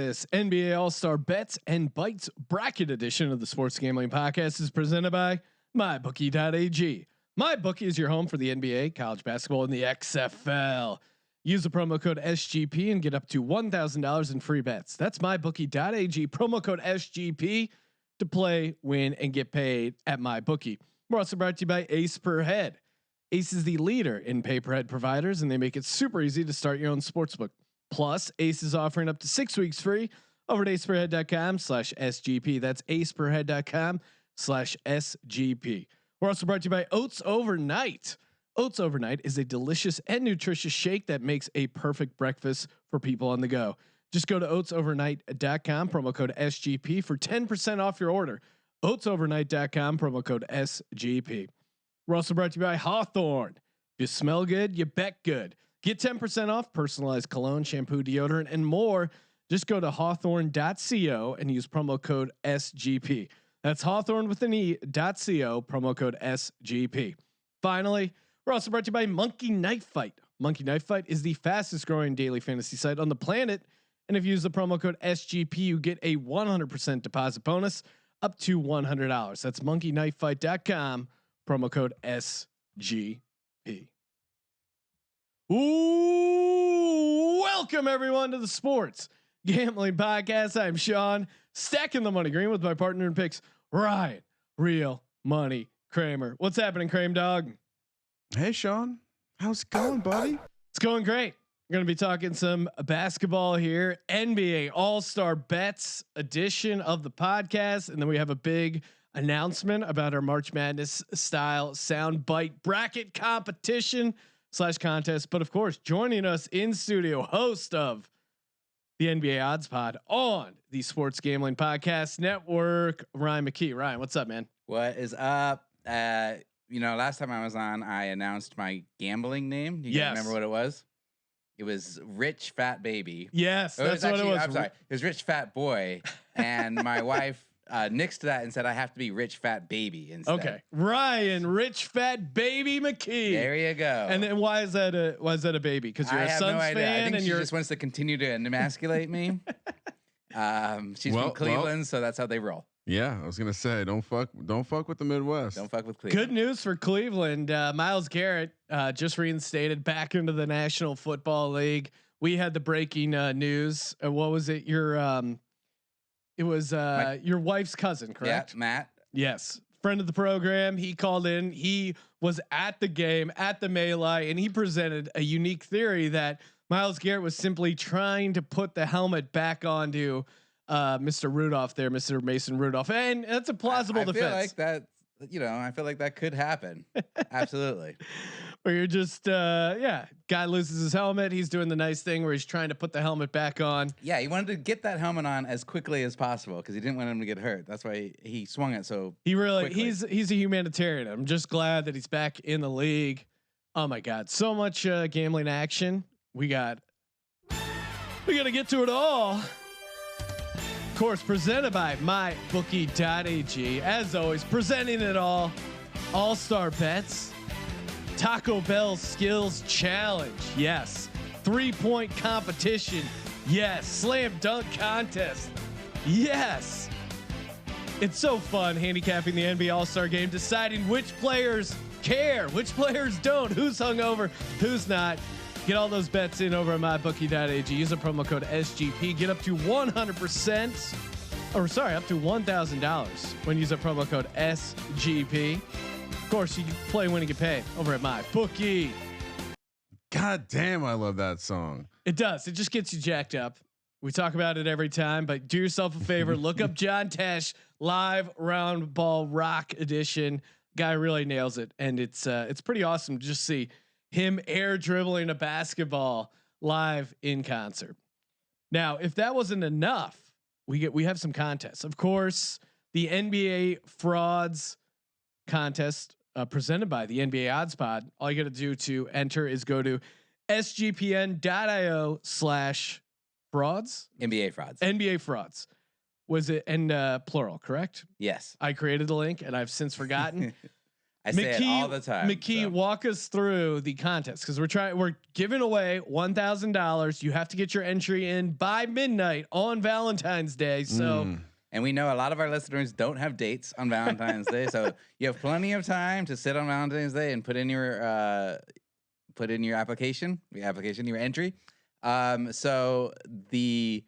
This NBA All-Star Bets and Bytes Bracket edition of the Sports Gambling Podcast is presented by MyBookie.ag. MyBookie is your home for the NBA, college basketball, and the XFL. Use the promo code SGP and get up to $1,000 in free bets. That's MyBookie.ag, promo code SGP to play, win, and get paid at MyBookie. We're also brought to you by Ace Per Head. Ace is the leader in pay-per-head providers, and they make it super easy to start your own sportsbook. Plus, Ace is offering up to 6 weeks free over at aceperhead.com/SGP. That's aceperhead.com/SGP. We're also brought to you by Oats Overnight. Oats Overnight is a delicious and nutritious shake that makes a perfect breakfast for people on the go. Just go to oatsovernight.com, promo code SGP for 10% off your order. Oatsovernight.com, promo code SGP. We're also brought to you by Hawthorne. If you smell good, you bet good. Get 10% off personalized cologne, shampoo, deodorant, and more. Just go to hawthorne.co and use promo code SGP. That's Hawthorne with an E.co, promo code SGP. Finally, we're also brought to you by Monkey Knife Fight. Monkey Knife Fight is the fastest growing daily fantasy site on the planet. And if you use the promo code SGP, you get a 100% deposit bonus up to $100. That's monkeyknifefight.com, promo code SGP. Ooh, welcome everyone to the Sports Gambling Podcast. I'm Sean, stacking the money green with my partner in picks, Ryan, Real Money Kramer. What's happening, Kramer dog? Hey, Sean. How's it going, buddy? It's going great. We're going to be talking some basketball here, NBA All-Star Bets edition of the podcast. And then we have a big announcement about our March Madness style soundbite bracket competition / contest. But of course, joining us in studio, host of the NBA Odds Pod on the Sports Gambling Podcast Network, Ryan McKee. Ryan, what's up, man? What is up? Last time I was on, I announced my gambling name. Do you guys remember what it was? It was Rich Fat Baby. Yes, that's what it was. I'm sorry. It was Rich Fat Boy. And my wife nixed that and said I have to be Rich Fat Baby instead. Okay, Ryan, Rich Fat Baby McKee. There you go. And then why is that a baby? Because you're a Suns fan, I think and she you're just wants to continue to emasculate me. She's from Cleveland, so that's how they roll. Yeah, I was gonna say, don't fuck with the Midwest. Don't fuck with Cleveland. Good news for Cleveland. Myles Garrett just reinstated back into the National Football League. We had the breaking news. What was it? It was your wife's cousin, correct? Yeah, Matt. Yes, friend of the program. He called in. He was at the game at the melee, and he presented a unique theory that Myles Garrett was simply trying to put the helmet back onto Mr. Rudolph there, Mr. Mason Rudolph, and that's a plausible defense. I feel like that. I feel like that could happen. Absolutely. Where you're just, guy loses his helmet. He's doing the nice thing where he's trying to put the helmet back on. Yeah, he wanted to get that helmet on as quickly as possible because he didn't want him to get hurt. That's why he swung it so. Quickly. He's a humanitarian. I'm just glad that he's back in the league. Oh my God, so much gambling action. We got to get to it all. Of course, presented by MyBookie.ag. As always, presenting it all-star bets. Taco Bell Skills Challenge. Yes. 3-point competition. Yes. Slam dunk contest. Yes. It's so fun handicapping the NBA All-Star game, deciding which players care, which players don't, who's hungover, who's not. Get all those bets in over at MyBookie.ag. Use the promo code SGP. Get up to 100%. Up to $1,000 when you use the promo code SGP. Of course, you can play, win, and get paid over at MyBookie. God damn, I love that song. It does. It just gets you jacked up. We talk about it every time, but do yourself a favor. Look up John Tesh live round ball rock edition. Guy really nails it, and it's pretty awesome to just see him air dribbling a basketball live in concert. Now, if that wasn't enough, we have some contests. Of course, the NBA frauds contest presented by the NBA Odds Pod. All you got to do to enter is go to sgpn.io/frauds. NBA frauds. NBA frauds. Was it plural? Correct. Yes. I created the link and I've since forgotten. I say it all the time. McKee, walk us through the contest because we're giving away $1,000. You have to get your entry in by midnight on Valentine's Day. So, and we know a lot of our listeners don't have dates on Valentine's Day, so you have plenty of time to sit on Valentine's Day and put in your application, your entry. So we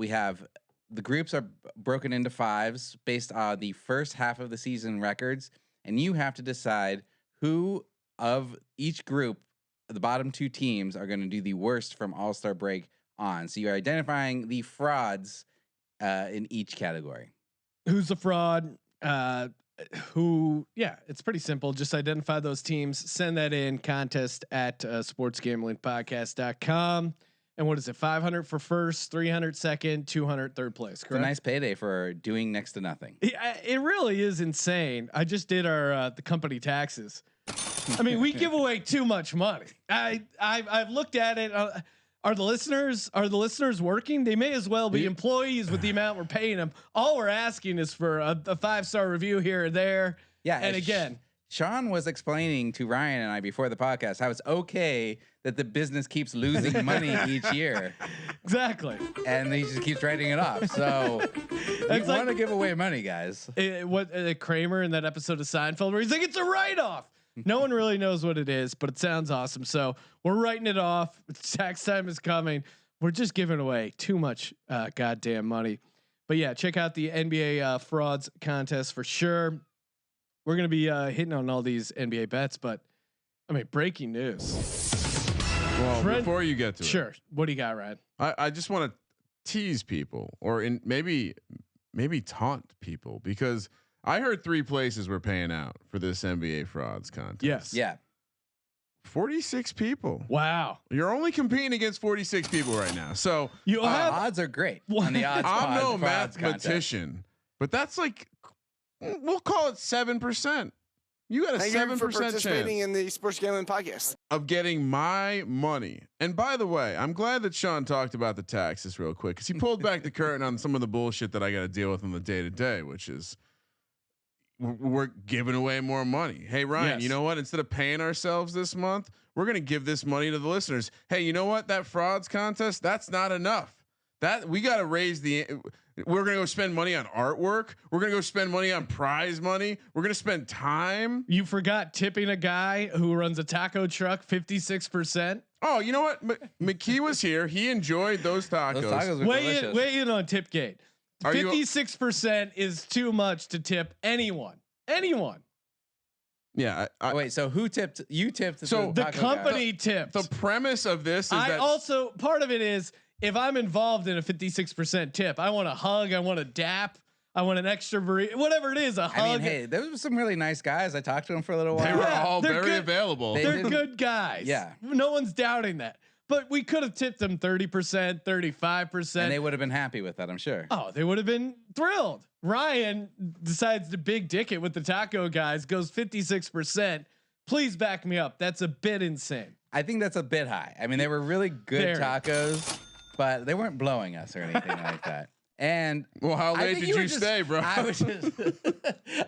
have the groups are broken into 5s based on the first half of the season records. And you have to decide who of each group, the bottom 2 teams, are going to do the worst from All-Star break on. So you're identifying the frauds in each category. Who's the fraud? Yeah, it's pretty simple. Just identify those teams, send that in, contest at sportsgamblingpodcast.com. And what is it? 500 for first, 300 second, 200 third place. Correct? It's a nice payday for doing next to nothing. It really is insane. I just did our the company taxes. I mean, we give away too much money. I've looked at it. Are the listeners working? They may as well be employees with the amount we're paying them. All we're asking is for a 5-star review here or there. Yeah, and again. Sean was explaining to Ryan and I before the podcast how it's okay that the business keeps losing money each year. Exactly. And he just keeps writing it off. So we want to give away money, guys. What Kramer in that episode of Seinfeld where he's like, it's a write-off. No one really knows what it is, but it sounds awesome. So we're writing it off. Tax time is coming. We're just giving away too much goddamn money. But yeah, check out the NBA frauds contest for sure. We're going to be hitting on all these NBA bets, but I mean, breaking news. Well, before you get to sure. What do you got, Ryan? I just want to tease people or maybe taunt people because I heard 3 places were paying out for this NBA frauds contest. Yes. Yeah. 46 people. Wow. You're only competing against 46 people right now. So you have odds are great. On the odds I'm no mathematician, but that's like, we'll call it 7%. You got a 7% participating in the Sports Gambling Podcast of getting my money. And by the way, I'm glad that Sean talked about the taxes real quick because he pulled back the curtain on some of the bullshit that I got to deal with on the day to day, which is we're giving away more money. Hey Ryan, you know what? Instead of paying ourselves this month, we're going to give this money to the listeners. Hey, you know what? That frauds contest, that's not enough. That we got to raise the. We're going to go spend money on artwork. We're going to go spend money on prize money. We're going to spend time. You forgot tipping a guy who runs a taco truck 56%. Oh, you know what? McKee was here. He enjoyed those tacos. Those tacos were delicious. Weigh in on Tipgate. 56% is too much to tip anyone. Anyone. Yeah. Wait. So who tipped? You tipped. So the company tipped. The premise of this is that also part of it is if I'm involved in a 56% tip, I want a hug. I want a dap. I want an extra burrito, whatever it is. A hug. I mean, hey, there was some really nice guys. I talked to them for a little while. They were all very good. available. They're good guys. Yeah. No one's doubting that. But we could have tipped them 30%, 35%. And they would have been happy with that, I'm sure. Oh, they would have been thrilled. Ryan decides to big dick it with the taco guys, goes 56%. Please back me up. That's a bit insane. I think that's a bit high. I mean, they were really good tacos, but they weren't blowing us or anything like that. And well, how late did you stay, bro? I was just,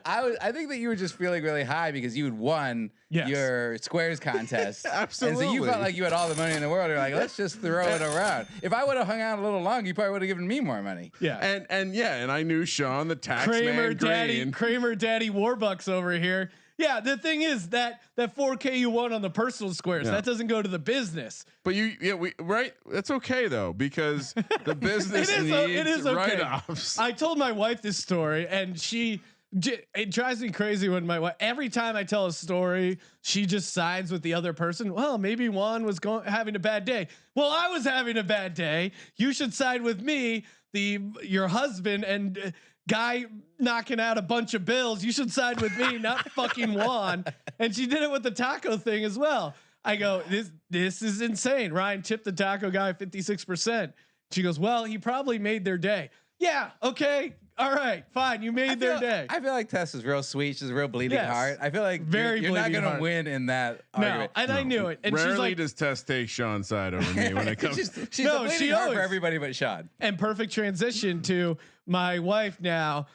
I think that you were just feeling really high because you had won your squares contest. Absolutely. And so you felt like you had all the money in the world. You're like, let's just throw it around. If I would have hung out a little longer, you probably would have given me more money. Yeah. And I knew Sean, the tax Kramer man, Daddy Warbucks over here. Yeah, the thing is that 4K you won on the personal squares, that doesn't go to the business. But that's okay though, because the business needs write-offs. I told my wife this story, and it drives me crazy when my wife, every time I tell a story, she just sides with the other person. Well, maybe Juan was having a bad day. Well, I was having a bad day. You should side with me, your husband and guy knocking out a bunch of bills. You should side with me, not fucking Juan. And she did it with the taco thing as well. I go, this is insane. Ryan tipped the taco guy 56%. She goes, well, he probably made their day. Yeah. Okay. All right. Fine. You made their day. I feel like Tess is real sweet. She's a real bleeding heart. I feel like you're not going to win in that argument. And I knew it. And rarely she's like, does Tess take Sean's side over me when it comes. she's a bleeding heart for everybody but Sean. And perfect transition to my wife now.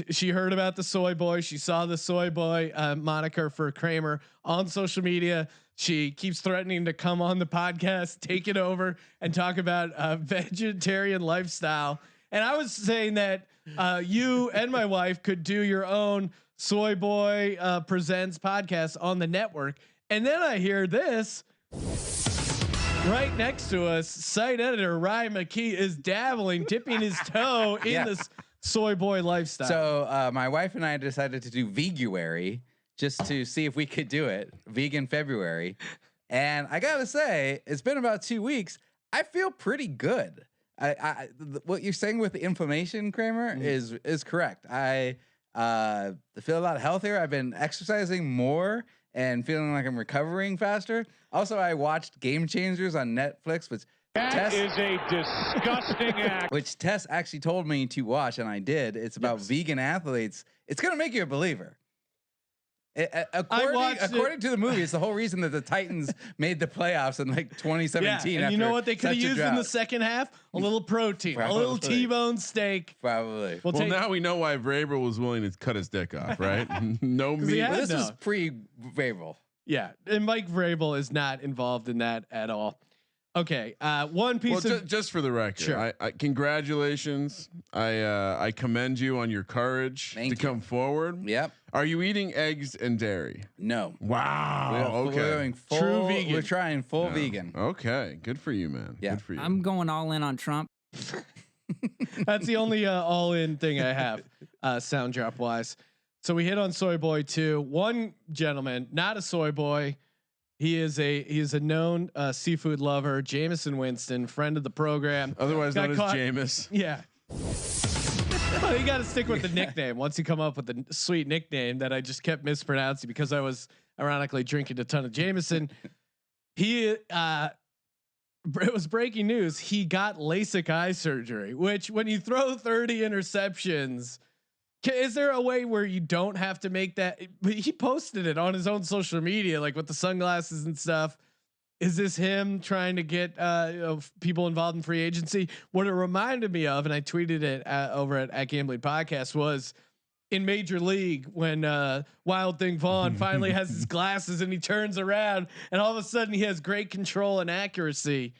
she heard about the soy boy. She saw the soy boy moniker for Kramer on social media. She keeps threatening to come on the podcast, take it over, and talk about vegetarian lifestyle. And I was saying that you and my wife could do your own Soy Boy Presents podcast on the network. And then I hear this. Right next to us, site editor Ryan McKee is dabbling, dipping his toe in this soy boy lifestyle. So my wife and I decided to do Veguary just to see if we could do it. Vegan February. And I gotta say, it's been about 2 weeks. I feel pretty good. What you're saying with the inflammation, Kramer, is correct. I feel a lot healthier. I've been exercising more and feeling like I'm recovering faster. Also, I watched Game Changers on Netflix, which That is a disgusting act. Which Tess actually told me to watch, and I did. It's about vegan athletes. It's gonna make you a believer. According to the movie, it's the whole reason that the Titans made the playoffs in like 2017. Yeah, and you know what they could have used in the second half? A little protein, a little T-bone steak. Probably. Well, now we know why Vrabel was willing to cut his dick off, right? No meat. This was pre-Vrabel. Yeah, and Mike Vrabel is not involved in that at all. Okay, one piece of just for the record, sure. I congratulations. I commend you on your courage to come forward. Yep. Are you eating eggs and dairy? No. Wow. We're going full true vegan. We're trying full vegan. Okay, good for you, man. Yeah. Good for you. I'm going all in on Trump. That's the only all-in thing I have, sound drop wise. So we hit on Soy Boy 2. One gentleman, not a soy boy. He is a known seafood lover, Jameson Winston, friend of the program. Otherwise known as Jameis. Yeah. Well, you got to stick with the nickname. Once you come up with a sweet nickname that I just kept mispronouncing because I was ironically drinking a ton of Jameson. It was breaking news. He got LASIK eye surgery, which when you throw 30 interceptions, is there a way where you don't have to make that? But he posted it on his own social media, like with the sunglasses and stuff. Is this him trying to get people involved in free agency? What it reminded me of, and I tweeted it over at Gambling Podcast, was in Major League when Wild Thing Vaughn finally has his glasses and he turns around and all of a sudden he has great control and accuracy.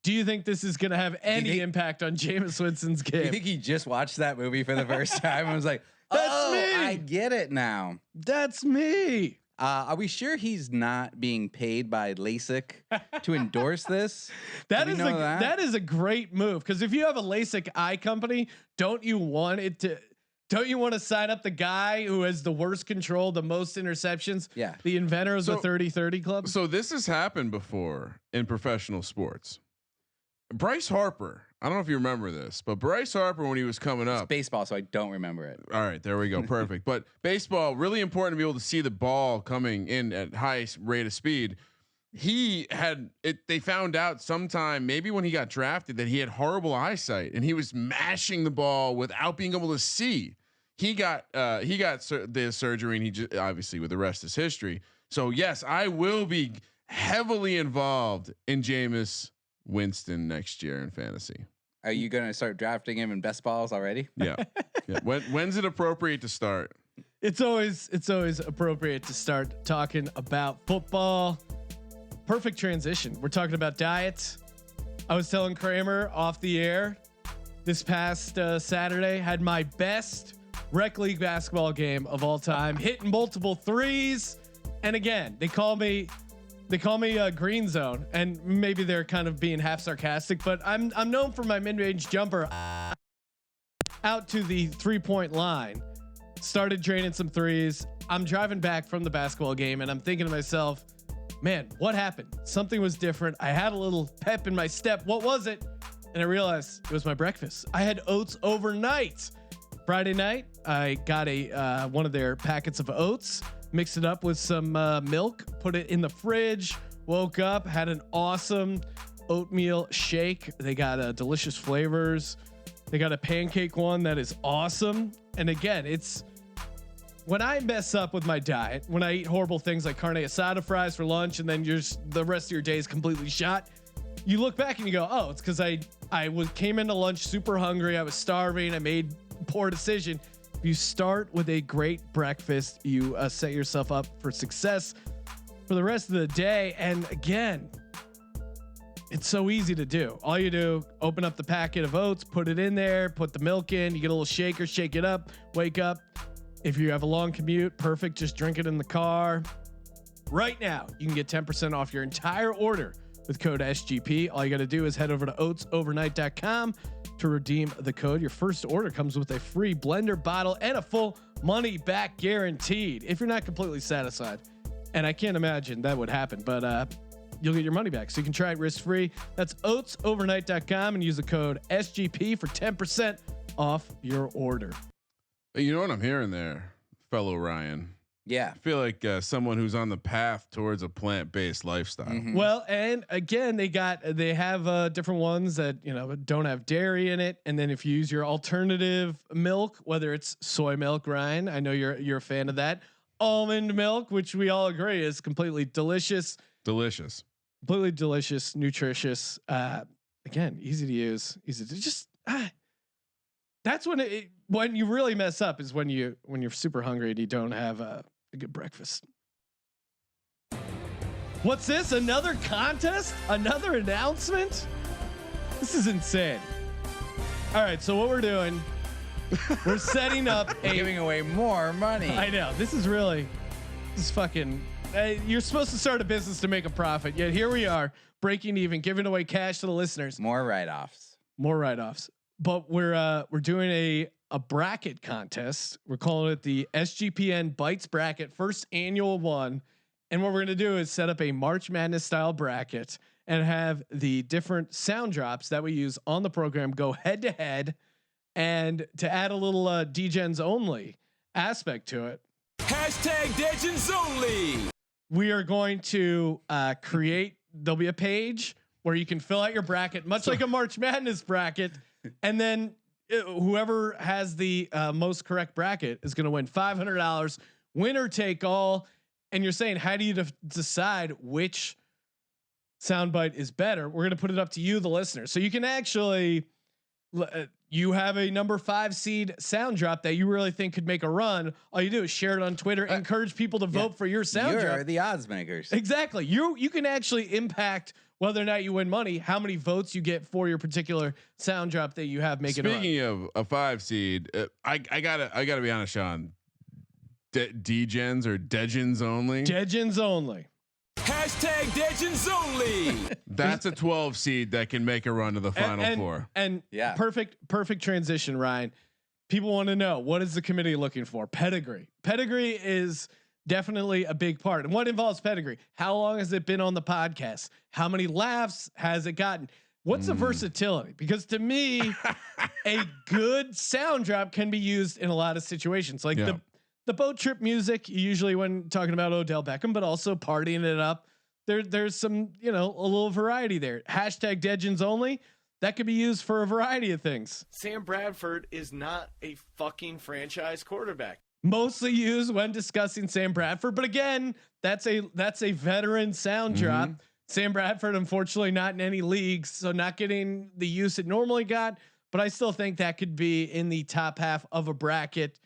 Do you think this is going to have any impact on Jameis Winston's game? You think he just watched that movie for the first time and was like, "That's me. I get it now. That's me." Are we sure he's not being paid by LASIK to endorse this? That is a great move, because if you have a LASIK eye company, don't you want to sign up the guy who has the worst control, the most interceptions? Yeah, the inventor of the 30-30 club. So this has happened before in professional sports. Bryce Harper, I don't know if you remember this, but Bryce Harper, when he was coming up, it's baseball, so I don't remember it. All right, there we go. Perfect. But baseball, really important to be able to see the ball coming in at high rate of speed. He had it. They found out sometime, maybe when he got drafted, that he had horrible eyesight and he was mashing the ball without being able to see. He got the surgery, and he just, obviously, with the rest is history. So yes, I will be heavily involved in Jameis Winston next year in fantasy. Are you going to start drafting him in best balls already? Yeah. When's it appropriate to start? It's always appropriate to start talking about football. Perfect transition. We're talking about diets. I was telling Kramer off the air this past Saturday, had my best rec league basketball game of all time, hitting multiple threes. And again, they call me green zone, and maybe they're kind of being half sarcastic, but I'm known for my mid-range jumper out to the 3-point line. Started draining some threes. I'm driving back from the basketball game and I'm thinking to myself, man, what happened? Something was different. I had a little pep in my step. What was it? And I realized it was my breakfast. I had oats overnight. Friday night, I got one of their packets of oats, mixed it up with some milk, put it in the fridge, woke up, had an awesome oatmeal shake. They got delicious flavors. They got a pancake one that is awesome. And again, it's when I mess up with my diet, when I eat horrible things like carne asada fries for lunch, and then the rest of your day is completely shot. You look back and you go, oh, it's because I came into lunch super hungry. I was starving. I made a poor decision. If you start with a great breakfast, you set yourself up for success for the rest of the day. And again, it's so easy to do. All you do, open up the packet of oats, put it in there, put the milk in, you get a little shaker, shake it up, wake up. If you have a long commute, perfect. Just drink it in the car. Right now, you can get 10% off your entire order with code SGP. All you got to do is head over to oatsovernight.com to redeem the code. Your first order comes with a free blender bottle and a full money back guaranteed if you're not completely satisfied. And I can't imagine that would happen, but you'll get your money back. So you can try it risk free. That's oatsovernight.com and use the code SGP for 10% off your order. You know what I'm hearing there, fellow Ryan? Yeah. I feel like someone who's on the path towards a plant-based lifestyle. Mhm. Well, and again, they have different ones that don't have dairy in it. And then if you use your alternative milk, whether it's soy milk, Ryan, I know you're a fan of that. Almond milk, which we all agree is completely delicious. Delicious. Completely delicious, nutritious. Again, easy to use, easy to just. That's when you really mess up is when you're super hungry and you don't have a good breakfast. What's this? Another contest? Another announcement? This is insane. All right, so what we're doing, we're setting up giving away more money. I know this is fucking. You're supposed to start a business to make a profit, yet here we are breaking even, giving away cash to the listeners. More write-offs. But we're doing a bracket contest. We're calling it the SGPN Bytes Bracket, first annual one. And what we're gonna do is set up a March Madness style bracket and have the different sound drops that we use on the program go head to head, and to add a little DGens only aspect to it. Hashtag DGens only. We are going to create. There'll be a page where you can fill out your bracket, much like a March Madness bracket. And then whoever has the most correct bracket is going to win $500, winner take all. And you're saying, how do you decide which soundbite is better? We're going to put it up to you, the listener. So you can actually, you have a number 5 seed sound drop that you really think could make a run. All you do is share it on Twitter, encourage people to vote for your sound drop. You're the odds makers. Exactly. You can actually impact whether or not you win money, how many votes you get for your particular sound drop that you have making. Speaking of a 5 seed, I gotta be honest, Sean. DGens or DGens only. DGens only. Hashtag DGens only. That's a 12 seed that can make a run to the final four. And yeah, perfect transition, Ryan. People want to know, what is the committee looking for? Pedigree. Pedigree is definitely a big part. And what involves pedigree? How long has it been on the podcast? How many laughs has it gotten? What's the versatility? Because to me, a good sound drop can be used in a lot of situations. Like the boat trip music, usually when talking about Odell Beckham, but also partying it up. There's some, a little variety there. Hashtag DGens only. That could be used for a variety of things. Sam Bradford is not a fucking franchise quarterback. Mostly used when discussing Sam Bradford, but again, that's a veteran sound drop. Sam Bradford, unfortunately, not in any leagues, so not getting the use it normally got. But I still think that could be in the top half of a bracket.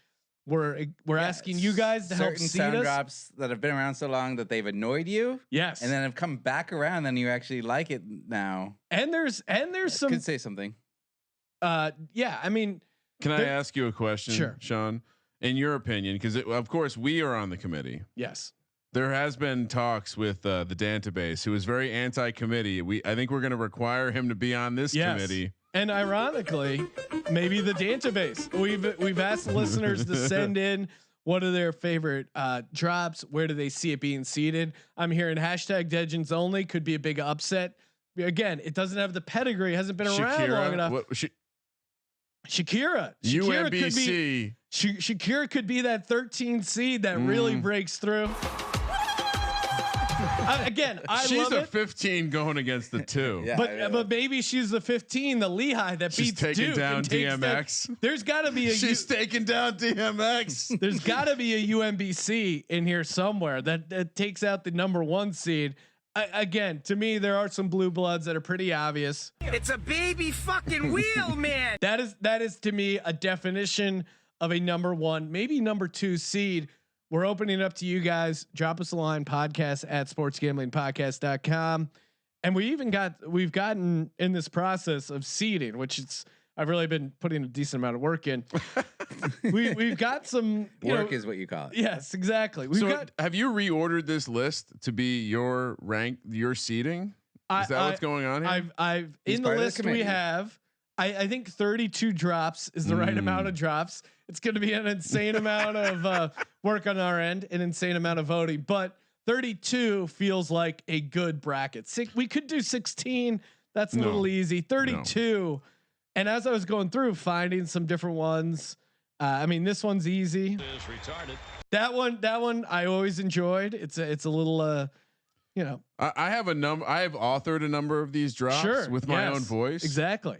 We're asking you guys to help seed sound us. drops that have been around so long that they've annoyed you. Yes, and then have come back around, and you actually like it now. And there's some. Could say something. Yeah, I mean, can I ask you a question, sure, Sean? In your opinion, because of course we are on the committee. Yes. There has been talks with the database, who is very anti-committee. I think we're going to require him to be on this committee. And ironically, maybe the database. We've asked the listeners to send in what are their favorite drops. Where do they see it being seeded? I'm hearing hashtag DGens only could be a big upset. Again, it doesn't have the pedigree. Hasn't been around long enough. Shakira UMBC. Shakira could be that 13 seed that really breaks through. She's a 15 going against the 2. Yeah, but maybe she's the 15, the Lehigh that she's beats taking Duke down DMX. There's got to be a. She's taking down DMX. There's got to be a UMBC in here somewhere that takes out the number 1 seed. Again, to me, there are some blue bloods that are pretty obvious. It's a baby fucking wheel, man. That is to me a definition of a number 1, maybe number 2 seed. We're opening it up to you guys. Drop us a line, podcast at sportsgamblingpodcast.com. And we've gotten in this process of seeding, which I've really been putting a decent amount of work in. We've got some work is what you call it. Yes, exactly. Have you reordered this list to be your rank, your seeding? Is that what's going on here? I've in the list we have. I think 32 drops is the right amount of drops. It's going to be an insane amount of work on our end, an insane amount of voting, but 32 feels like a good bracket. We could do 16. That's a little easy. 32. No. And as I was going through finding some different ones, I mean, this one's easy. That one I always enjoyed. It's a little, I have a number. I have authored a number of these drops with my own voice. Exactly.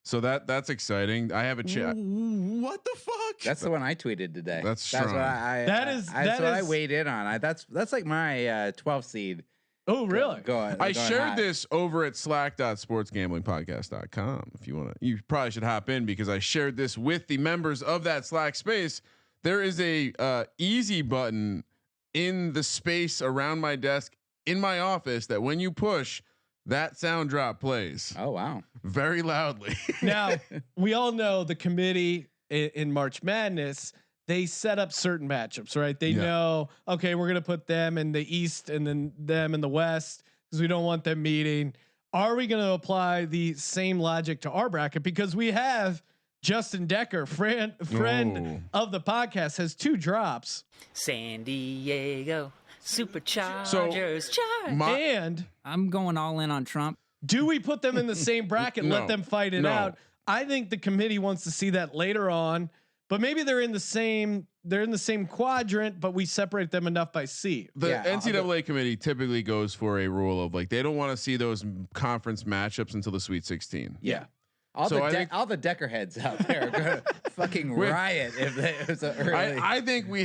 So that's exciting. I have a chat. What the fuck? That's the one I tweeted today. That's what strong. that's what I weighed in on. That's like my 12 seed. Oh, really? I shared this over at slack.sportsgamblingpodcast.com. If you want to, you probably should hop in because I shared this with the members of that Slack space. There is a easy button in the space around my desk in my office that when you push, that sound drop plays. Oh, wow. Very loudly. Now, we all know the committee in March Madness, they set up certain matchups, right? They know, okay, we're going to put them in the East and then them in the West because we don't want them meeting. Are we going to apply the same logic to our bracket? Because we have Justin Decker, friend of the podcast, has 2 drops. San Diego Superchargers. So and I'm going all in on Trump. Do we put them in the same bracket? Let them fight it out. I think the committee wants to see that later on, but maybe they're in the same quadrant, but we separate them enough by seed. The NCAA committee typically goes for a rule of like they don't want to see those conference matchups until the Sweet 16. Yeah. All the Decker heads out there are gonna fucking riot if it was early. I think we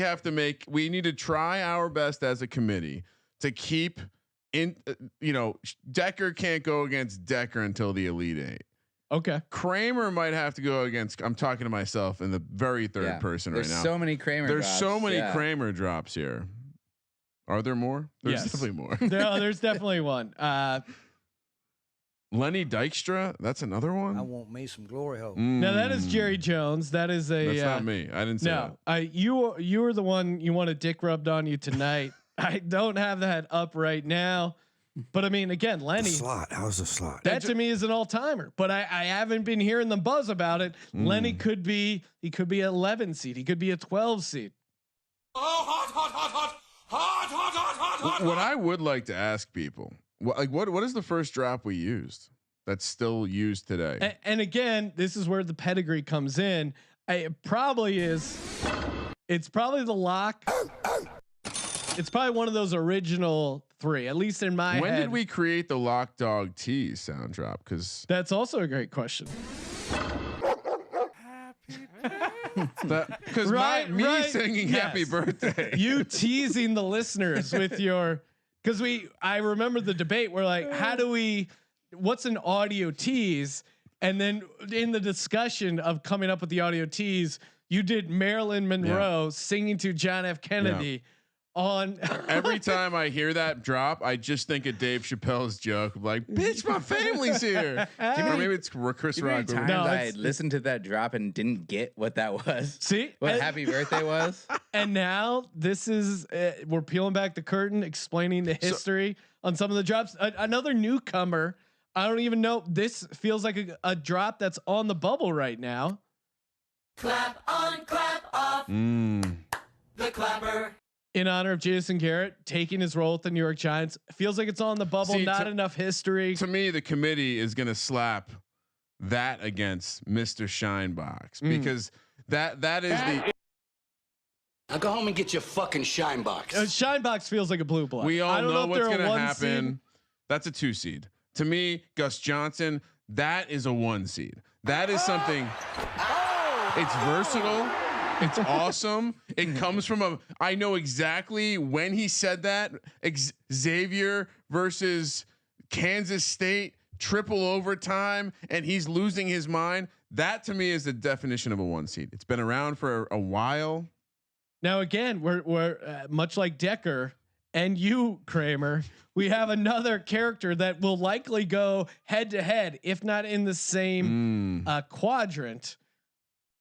need to try our best as a committee to keep in. Decker can't go against Decker until the Elite 8. Okay. Kramer might have to go against. I'm talking to myself in the very third person right now. There's so many Kramer. There's so many Kramer drops here. Are there more? There's definitely more. There's definitely one. Lenny Dykstra, that's another one. I want me some glory hole. Now that is Jerry Jones. That is a. That's not me. I didn't say that. You were the one you want a dick rubbed on you tonight. I don't have that up right now, but I mean, again, Lenny. How's the slot? That to me is an all timer. But I haven't been hearing the buzz about it. Lenny could be. He could be an 11 seed. He could be a 12 seed. Oh, hot. What I would like to ask people. What is the first drop we used that's still used today? And again, this is where the pedigree comes in. It probably is. It's probably the lock. It's probably one of those original 3, at least in my head. When did we create the Lock Dog Tease sound drop? Because that's also a great question. Because me singing Happy Birthday, you teasing the listeners with your. Because I remember the debate where like, what's an audio tease? And then in the discussion of coming up with the audio tease, you did Marilyn Monroe singing to John F. Kennedy on. Every time I hear that drop, I just think of Dave Chappelle's joke of like, bitch, my family's here. Or maybe it's Chris Rock. I listened to that drop and didn't get what that was. See what Happy Birthday was. And now this is we're peeling back the curtain, explaining the history on some of the drops. Another newcomer. I don't even know. This feels like a drop that's on the bubble right now. Clap on, clap off. The clapper. In honor of Jason Garrett taking his role with the New York Giants. Feels like it's on the bubble. Not enough history. To me, the committee is going to slap that against Mr. Shinebox because that is the. Now go home and get your fucking shine box. Shine box feels like a blue blood. We all know what's going to happen. Seed. That's a 2 seed. To me, Gus Johnson, that is a 1 seed. That is something. It's versatile. It's awesome. It comes from I know exactly when he said that. Xavier versus Kansas State triple overtime and he's losing his mind. That to me is the definition of a 1 seed. It's been around for a while. Now again, we're much like Decker and you, Kramer. We have another character that will likely go head to head, if not in the same quadrant.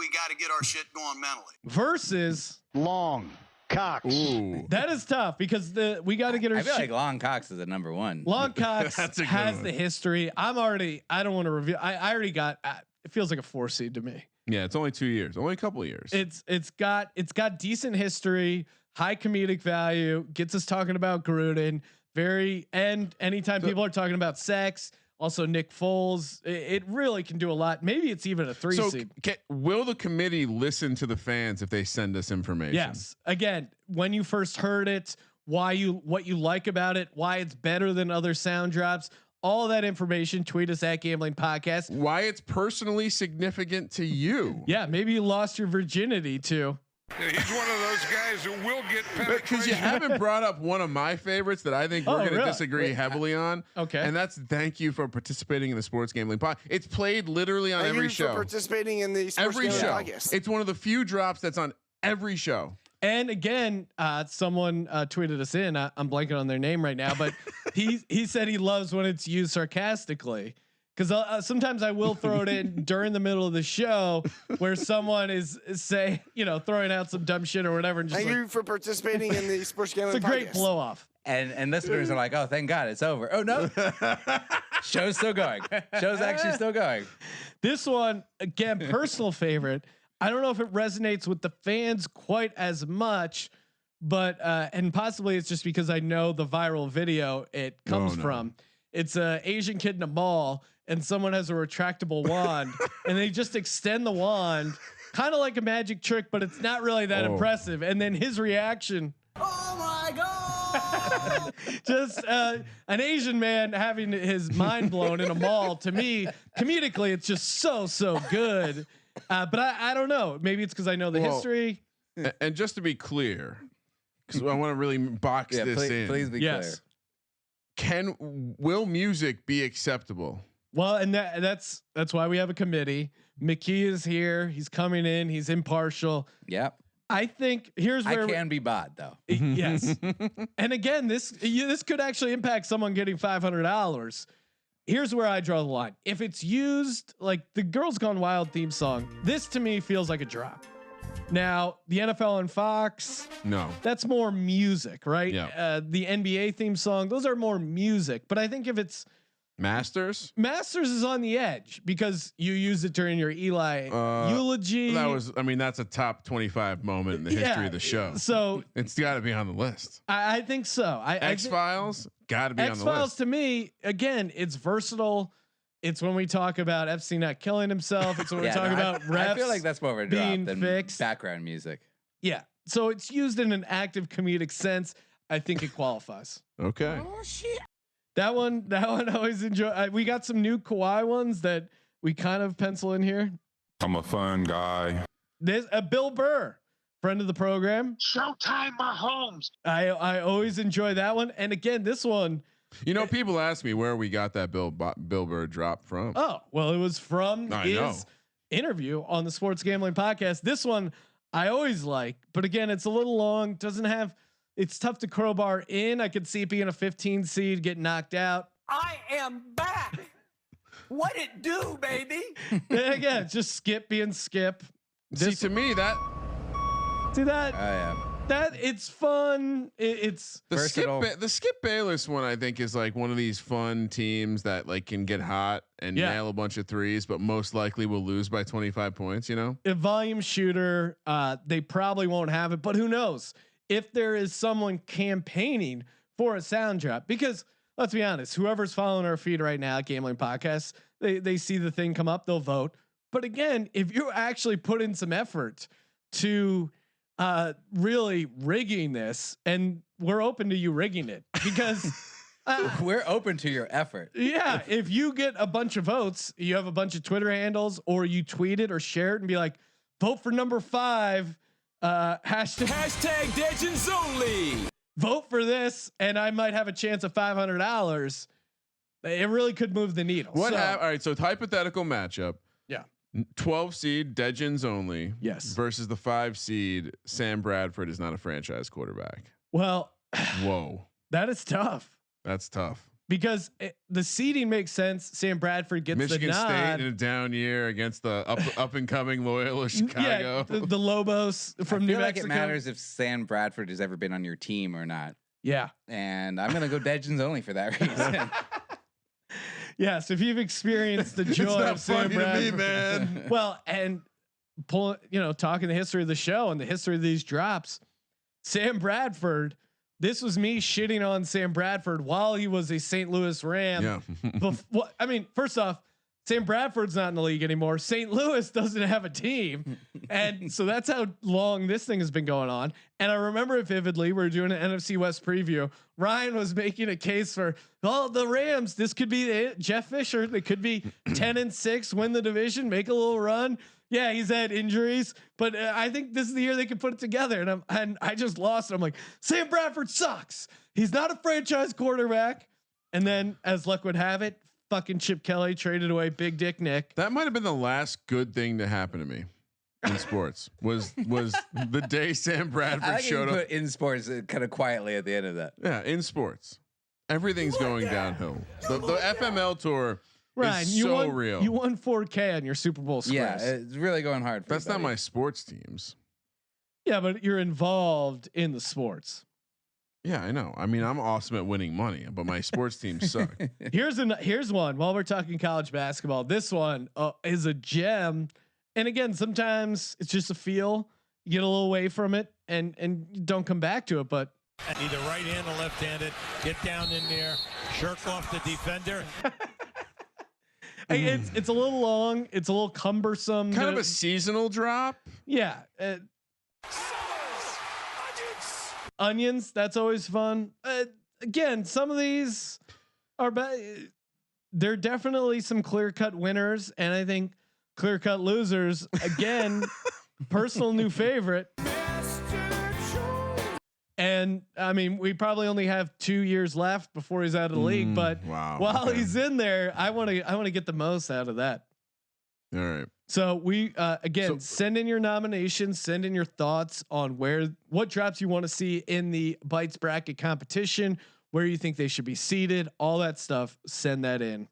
We got to get our shit going mentally. Versus Long Cox. Ooh. That is tough because we got to get our. I feel like Long Cox is a number one. Long Cox That's a good has one. the history. I don't want to reveal. I already got. It feels like a 4 seed to me. Yeah, it's only 2 years, only a couple of years. It's got decent history, high comedic value, gets us talking about Gruden. And anytime people are talking about sex, also Nick Foles, it really can do a lot. Maybe it's even a 3 seed. Will the committee listen to the fans if they send us information? Yes. Again, when you first heard it, what you like about it, why it's better than other sound drops. All that information, tweet us at Gambling Podcast. Why it's personally significant to you. Yeah, maybe you lost your virginity too. Yeah, he's one of those guys who will get penetration. Because you haven't brought up one of my favorites that I think we're going to disagree heavily on. Okay. And that's thank you for participating in the Sports Gambling Pod. It's played literally on every show. Thank you for participating in the Sports Every Gambling show. Podcast. It's one of the few drops that's on every show. And again, someone tweeted us in. I'm blanking on their name right now, but he said he loves when it's used sarcastically. Because sometimes I will throw it in during the middle of the show where someone is throwing out some dumb shit or whatever. And just Thank you for participating in the Sports Gambling Podcast. It's a great blow off. And listeners are like, oh, thank God it's over. Oh no, show's still going. Show's actually still going. This one again, personal favorite. I don't know if it resonates with the fans quite as much, but and possibly it's just because I know the viral video it comes from. It's a Asian kid in a mall and someone has a retractable wand and they just extend the wand kind of like a magic trick, but it's not really that impressive. And then his reaction. Oh my God. Just an Asian man having his mind blown in a mall. To me, comedically, it's just so good. But I don't know. Maybe it's because I know the history. And just to be clear, because I want to really box this in. Please be clear. Will music be acceptable? Well, and that's why we have a committee. McKee is here. He's coming in. He's impartial. Yep. I think here's where I can be bought though. Yes. And again, this could actually impact someone getting $500. Here's where I draw the line. If it's used like the Girls Gone Wild theme song, this to me feels like a drop. Now, the NFL and Fox, no, that's more music, right? Yeah. The NBA theme song, those are more music. But I think if it's Masters is on the edge because you use it during your Eli eulogy. That's a top 25 moment in the history of the show. So it's got to be on the list. I think so. X-Files got to be on the list. X-Files to me, again, it's versatile. It's when we talk about Epstein not killing himself. It's when we talk about refs. I feel like that's more of a drop being than fixed. Background music. Yeah. So it's used in an active comedic sense. I think it qualifies. Okay. Oh shit. That one I always enjoy. We got some new Kawhi ones that we kind of pencil in here. I'm a fun guy. There's a Bill Burr, friend of the program. Showtime Mahomes. I always enjoy that one. And again, this one. People ask me where we got that Bill Burr drop from. Oh, well, it was from his interview on the Sports Gambling Podcast. This one I always like, but again, it's a little long. It's tough to crowbar in. I could see it being a 15 seed, get knocked out. I am back. What it do, baby? And again, just Skip being Skip. To me that. See that? I am. That it's fun. It's the Skip Bayless one. I think is like one of these fun teams that like can get hot and nail a bunch of threes, but most likely will lose by 25 points. A volume shooter. They probably won't have it, but who knows if there is someone campaigning for a sound drop? Because let's be honest, whoever's following our feed right now at Gambling Podcasts, they see the thing come up, they'll vote. But again, if you actually put in some effort to really rigging this, and we're open to you rigging it because we're open to your effort. Yeah. If you get a bunch of votes, you have a bunch of Twitter handles, or you tweet it or share it and be like, vote for number 5, hashtag Legends only, vote for this. And I might have a chance of $500. It really could move the needle. All right. So hypothetical matchup. Yeah. 12 seed Degens only. Yes. Versus the 5 seed Sam Bradford is not a franchise quarterback. Well, whoa, that is tough. That's tough. Because the seeding makes sense. Sam Bradford gets Michigan the nod. State in a down year against the up and coming Loyola Chicago. Yeah, the Lobos from New Mexico. It matters if Sam Bradford has ever been on your team or not. Yeah. And I'm gonna go Degens only for that reason. Yes, if you've experienced the joy of Sam Bradford, to me, man. Well, and talking the history of the show and the history of these drops, Sam Bradford. This was me shitting on Sam Bradford while he was a St. Louis Ram. Yeah. First off, Sam Bradford's not in the league anymore. St. Louis doesn't have a team. And so that's how long this thing has been going on. And I remember it vividly. We were doing an NFC West preview. Ryan was making a case for, the Rams. This could be it. Jeff Fisher. They could be 10-6, win the division, make a little run. Yeah, he's had injuries, but I think this is the year they can put it together. And I just lost it. I'm like, Sam Bradford sucks. He's not a franchise quarterback. And then, as luck would have it, fucking Chip Kelly traded away Big Dick Nick. That might have been the last good thing to happen to me in sports. Was the day Sam Bradford showed up. Put in sports kind of quietly at the end of that. Yeah, in sports, everything's going downhill. The FML tour. Ryan, Real. You won 4K on your Super Bowl squares. Yeah, it's really going hard. That's not my sports teams. Yeah, but you're involved in the sports. Yeah, I know. I mean, I'm awesome at winning money, but my sports teams suck. Here's one. While we're talking college basketball, this one is a gem. And again, sometimes it's just a feel. You get a little away from it, and you don't come back to it. But either right-handed or left-handed, get down in there, shirk off the defender. It's a little long. It's a little cumbersome. Kind of a seasonal drop. Yeah. Onions. That's always fun. Again, some of these are there are definitely some clear-cut winners, and I think clear-cut losers. Again, personal new favorite. And I mean, we probably only have 2 years left before he's out of the league. But while he's in there, I want to get the most out of that. All right. So we send in your nominations, send in your thoughts on what drops you want to see in the Bytes Bracket competition, where you think they should be seated, all that stuff. Send that in.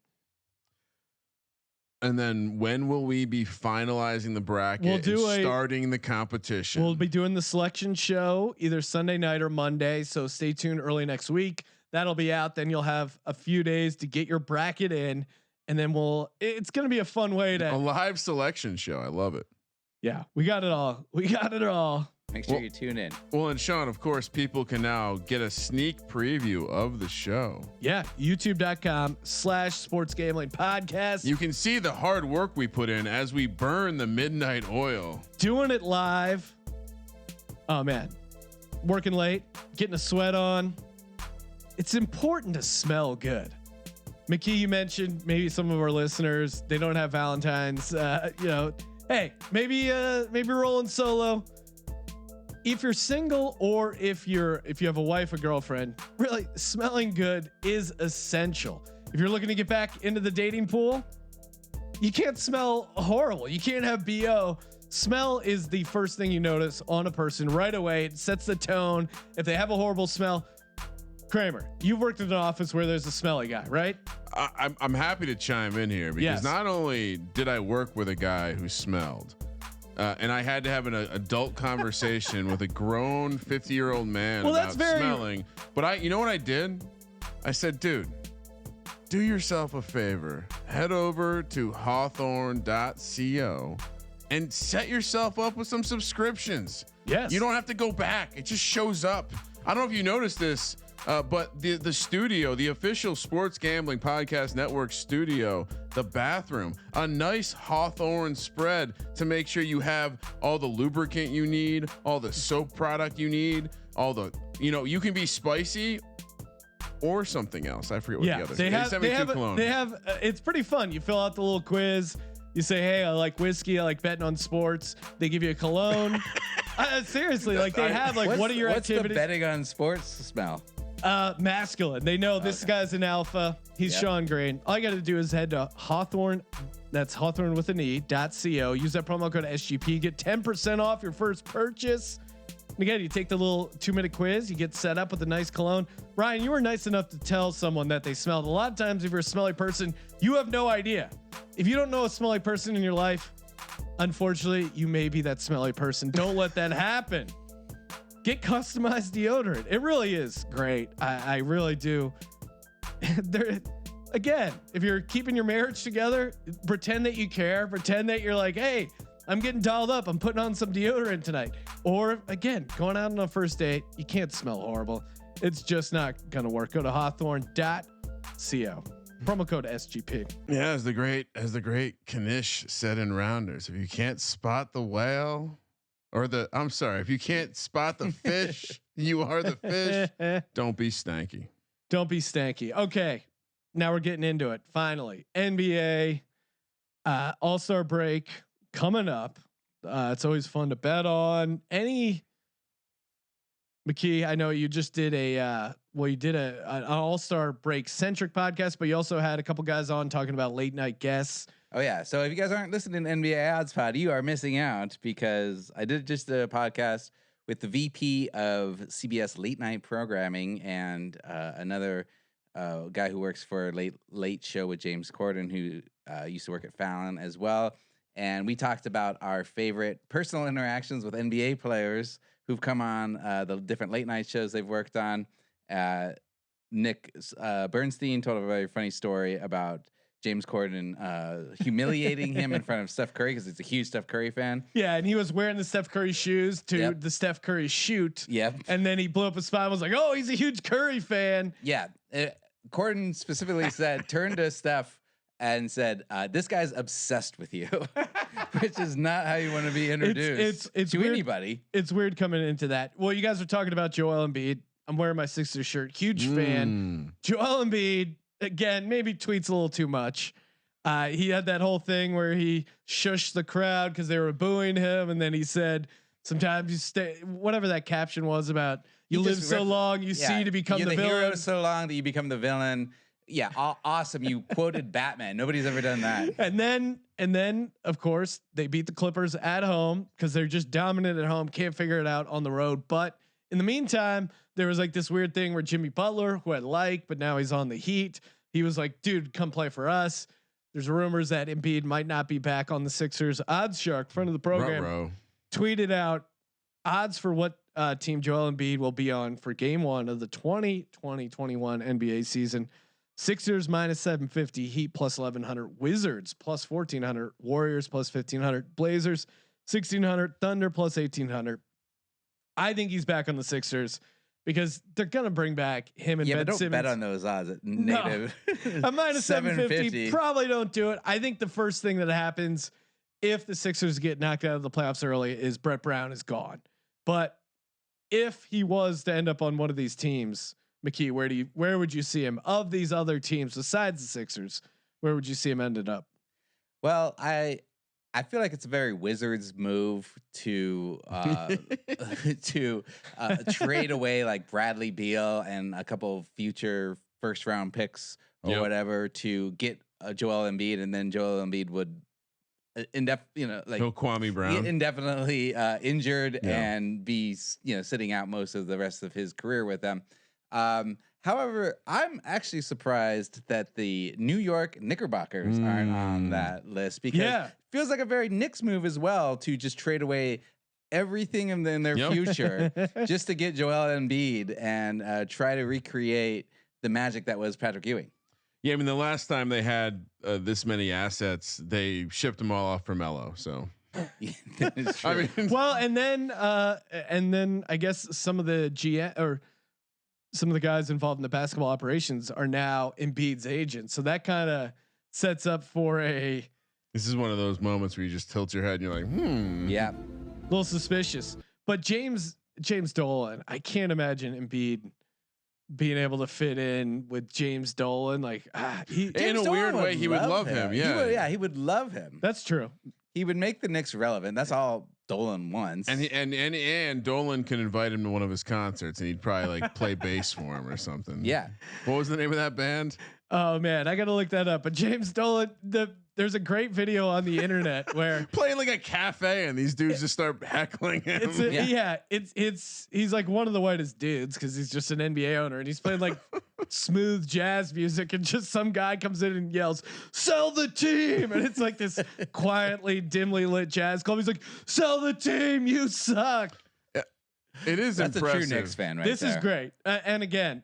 And then when will we be finalizing the bracket? Starting the competition. We'll be doing the selection show either Sunday night or Monday. So stay tuned early next week. That'll be out. Then you'll have a few days to get your bracket in, and then it's going to be a fun way a live selection show. I love it. Yeah, we got it all. Make sure you tune in. Well, and Sean, of course, people can now get a sneak preview of the show. Yeah. YouTube.com/sports gambling podcast. You can see the hard work we put in as we burn the midnight oil. Doing it live. Oh man. Working late, getting a sweat on. It's important to smell good. McKee, you mentioned maybe some of our listeners, they don't have Valentine's, hey, maybe rolling solo. If you're single or if you have a wife or girlfriend, really smelling good is essential. If you're looking to get back into the dating pool, you can't smell horrible. You can't have BO. Smell is the first thing you notice on a person right away. It sets the tone. If they have a horrible smell, Kramer, you've worked in an office where there's a smelly guy, right? I'm happy to chime in here because not only did I work with a guy who smelled, and I had to have an adult conversation with a grown 50-year-old man about smelling. But you know what I did? I said, dude, do yourself a favor. Head over to hawthorne.co and set yourself up with some subscriptions. Yes. You don't have to go back. It just shows up. I don't know if you noticed this, but the studio, the official Sports Gambling Podcast Network studio, the bathroom, a nice Hawthorne spread to make sure you have all the lubricant you need, all the soap product you need, all the, you can be spicy or something else. I forget what the other. They have. It's pretty fun. You fill out the little quiz. You say, hey, I like whiskey. I like betting on sports. They give you a cologne. Seriously, they have what are your activities? What's the betting on sports smell? Masculine. They know this guy's an alpha. He's Sean Green. All you got to do is head to Hawthorne. That's Hawthorne with an E.co. Use that promo code SGP. Get 10% off your first purchase. And again, you take the little 2-minute quiz. You get set up with a nice cologne. Ryan, you were nice enough to tell someone that they smelled. A lot of times, if you're a smelly person, you have no idea. If you don't know a smelly person in your life, unfortunately, you may be that smelly person. Don't let that happen. Get customized deodorant. It really is great. I really do. There, again, if you're keeping your marriage together, pretend that you care. Pretend that you're like, hey, I'm getting dolled up. I'm putting on some deodorant tonight. Or again, going out on a first date, you can't smell horrible. It's just not gonna work. Go to hawthorne.co. Promo code SGP. Yeah, as the great Kanish said in Rounders, if you can't spot the whale, if you can't spot the fish, you are the fish. Don't be stanky. Don't be stanky. Okay, now we're getting into it. Finally, NBA All-Star break coming up. It's always fun to bet on. McKee, I know you just did an All-Star break centric podcast, but you also had a couple guys on talking about late night guests. Oh yeah. So if you guys aren't listening to NBA Odds Pod, you are missing out, because I did just a podcast with the VP of CBS late night programming and another guy who works for late show with James Corden, who used to work at Fallon as well. And we talked about our favorite personal interactions with NBA players who've come on the different late night shows they've worked on. Nick Bernstein told a very funny story about James Corden humiliating him in front of Steph Curry, because he's a huge Steph Curry fan. Yeah, and he was wearing the Steph Curry shoes to the Steph Curry shoot. Yep. And then he blew up his spine and was like, oh, he's a huge Curry fan. Yeah. Corden specifically turned to Steph and said, this guy's obsessed with you, which is not how you want to be introduced it's to weird. Anybody. It's weird coming into that. Well, you guys are talking about Joel Embiid. I'm wearing my Sixers shirt. Huge fan. Joel Embiid, again, maybe tweets a little too much. He had that whole thing where he shushed the crowd because they were booing him. And then he said, sometimes you stay, whatever that caption was about, you live so long, you see to become the villain. Hero so long that you become the villain. Yeah, awesome. You quoted Batman. Nobody's ever done that. And then, of course, they beat the Clippers at home because they're just dominant at home. Can't figure it out on the road. But in the meantime, there was like this weird thing where Jimmy Butler, who I like, but now he's on the Heat, he was like, dude, come play for us. There's rumors that Embiid might not be back on the Sixers. Odds Shark, friend of the program, tweeted out odds for what team Joel Embiid will be on for game 1 of the 2020-21 NBA season. Sixers -750, Heat +1100, Wizards +1400, Warriors +1500, Blazers 1600, Thunder +1800. I think he's back on the Sixers because they're gonna bring back him and Ben but don't Simmons. Bet on those odds at negative. A -750. Probably don't do it. I think the first thing that happens if the Sixers get knocked out of the playoffs early is Brett Brown is gone. But if he was to end up on one of these teams, McKee, where would you see him of these other teams besides the Sixers? Where would you see him ended up? Well, I feel like it's a very Wizards move to trade away like Bradley Beal and a couple of future first round picks or whatever to get Joel Embiid, and then Joel Embiid would Kwame Brown indefinitely injured and be sitting out most of the rest of his career with them. However, I'm actually surprised that the New York Knickerbockers aren't on that list, because it feels like a very Knicks move as well to just trade away everything in their future just to get Joel Embiid and try to recreate the magic that was Patrick Ewing. Yeah, I mean, the last time they had this many assets, they shipped them all off for Melo. So, I mean, well, and then I guess some of the GM or some of the guys involved in the basketball operations are now Embiid's agents. So that kind of sets up for a. This is one of those moments where you just tilt your head and you're like, yeah, a little suspicious. But James Dolan, I can't imagine Embiid being able to fit in with James Dolan. Like in a weird way, he would love him. Yeah, he would love him. That's true. He would make the Knicks relevant. That's all Dolan once, and Dolan can invite him to one of his concerts, and he'd probably like play bass for him or something. Yeah. What was the name of that band? Oh man, I gotta look that up. But James Dolan, there's a great video on the internet where playing like a cafe, and these dudes just start heckling him. He's like one of the whitest dudes because he's just an NBA owner, and he's playing like smooth jazz music, and just some guy comes in and yells, "Sell the team!" And it's like this quietly, dimly lit jazz club. He's like, "Sell the team, you suck." It is That's impressive. a true Knicks fan, right? This there. is great, and again.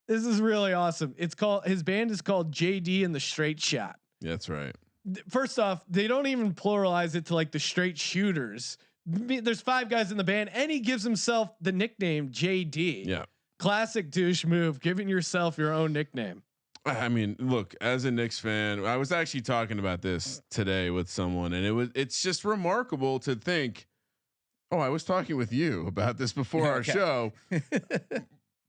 This is really awesome. His band is called JD and the Straight Shot. Yeah, that's right. First off, they don't even pluralize it to like the straight shooters. There's 5 guys in the band, and he gives himself the nickname JD. Yeah. Classic douche move, giving yourself your own nickname. I mean, look, as a Knicks fan, I was actually talking about this today with someone, and it's just remarkable to think, oh, I was talking with you about this before our show.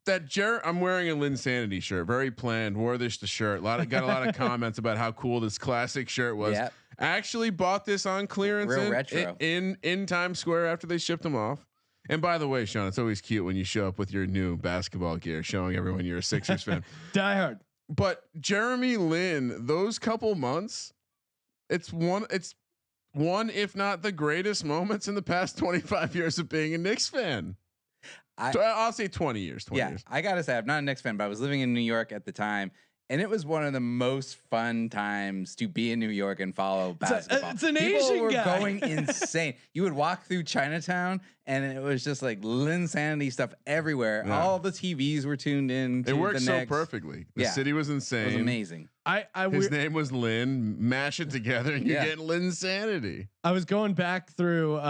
I'm wearing a Linsanity shirt, very planned. Wore this the shirt. Got a lot of comments about how cool this classic shirt was. Yep. Actually bought this on clearance retro. in Times Square after they shipped them off. And by the way, Sean, it's always cute when you show up with your new basketball gear, showing everyone you're a Sixers fan. Die hard. But Jeremy Lin, those couple months, it's one, if not the greatest moments in the past 25 years of being a Knicks fan. I'll say 20 years. 20 years. I gotta say, I'm not a Knicks fan, but I was living in New York at the time, and it was one of the most fun times to be in New York and follow basketball. It's an People Asian were guy. going insane. You would walk through Chinatown, and it was just like Linsanity stuff everywhere. Yeah. All the TVs were tuned in. It worked the so Knicks. perfectly. The city was insane. It was amazing. His name was Lin. Mash it together, and you're getting Linsanity. I was going back through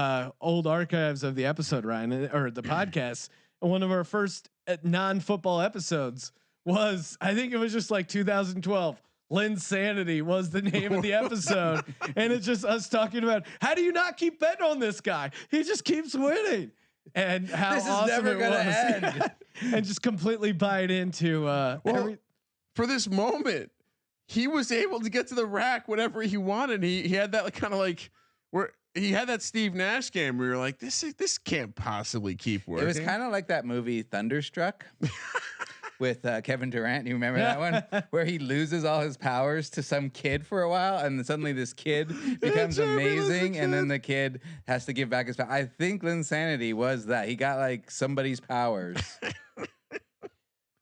old archives of the episode, Ryan, or the podcast. And one of our first non-football episodes was, I think it was just like 2012. Linsanity was the name of the episode, and it's just us talking about how do you not keep betting on this guy? He just keeps winning, and how This is awesome never it gonna was. end. And just completely buy it into for this moment, he was able to get to the rack whenever he wanted. He had that like, kind of like where he had that Steve Nash game where you're like, this can't possibly keep working. It was kind of like that movie Thunderstruck with Kevin Durant. You remember that one where he loses all his powers to some kid for a while, and then suddenly this kid becomes amazing, and then the kid has to give back his power. I think Linsanity was that. He got like somebody's powers.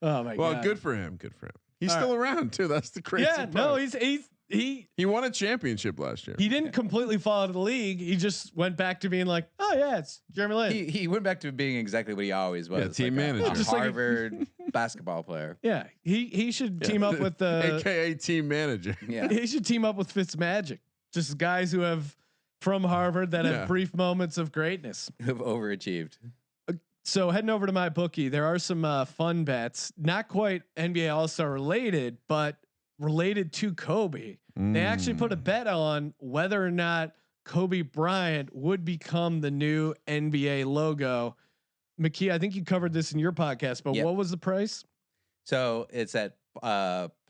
Oh my god! Well, good for him. Good for him. He's still around too. That's the crazy part. No, he won a championship last year. He didn't completely fall out of the league. He just went back to being like, oh yeah, it's Jeremy Lin. He went back to being exactly what he always was. Yeah, team like manager. a Just like Harvard basketball player. Yeah, he should team up with AKA team manager. Yeah, he should team up with Fitzmagic. Just guys who have from Harvard that have brief moments of greatness. Who've overachieved. So heading over to my bookie, there are some fun bets, not quite NBA All-Star related, but related to Kobe. They actually put a bet on whether or not Kobe Bryant would become the new NBA logo. McKee, I think you covered this in your podcast, but what was the price? So it's at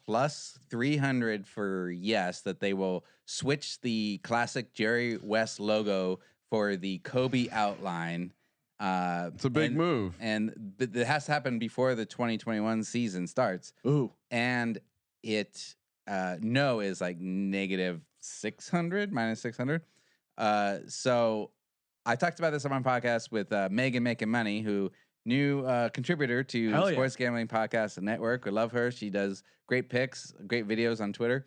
plus 300 for yes, that they will switch the classic Jerry West logo for the Kobe outline. It's a big move, and it has to happen before the 2021 season starts. Ooh, and it no is like negative 600, minus 600. So I talked about this on my podcast with Megan Making Money, who new contributor to Sports Gambling Podcast and Network. We love her. She does great picks, great videos on Twitter.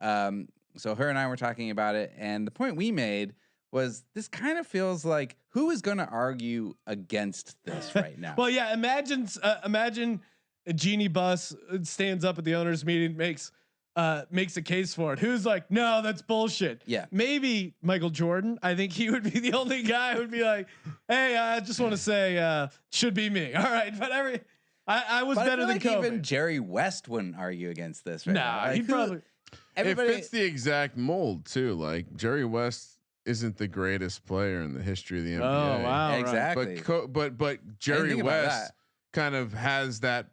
So her and I were talking about it, and the point we made was this kind of feels like who is going to argue against this right now? Well, yeah, imagine a Jeannie Buss stands up at the owners meeting, makes a case for it. Who's like, no, that's bullshit. Yeah, maybe Michael Jordan. I think he would be the only guy who would be like, hey, I just want to say, should be me. All right, but I was better than Kobe. Even Jerry West wouldn't argue against this. Right now. He probably. It fits the exact mold too. Like Jerry West isn't the greatest player in the history of the NBA. Oh wow, exactly. But Jerry West kind of has that.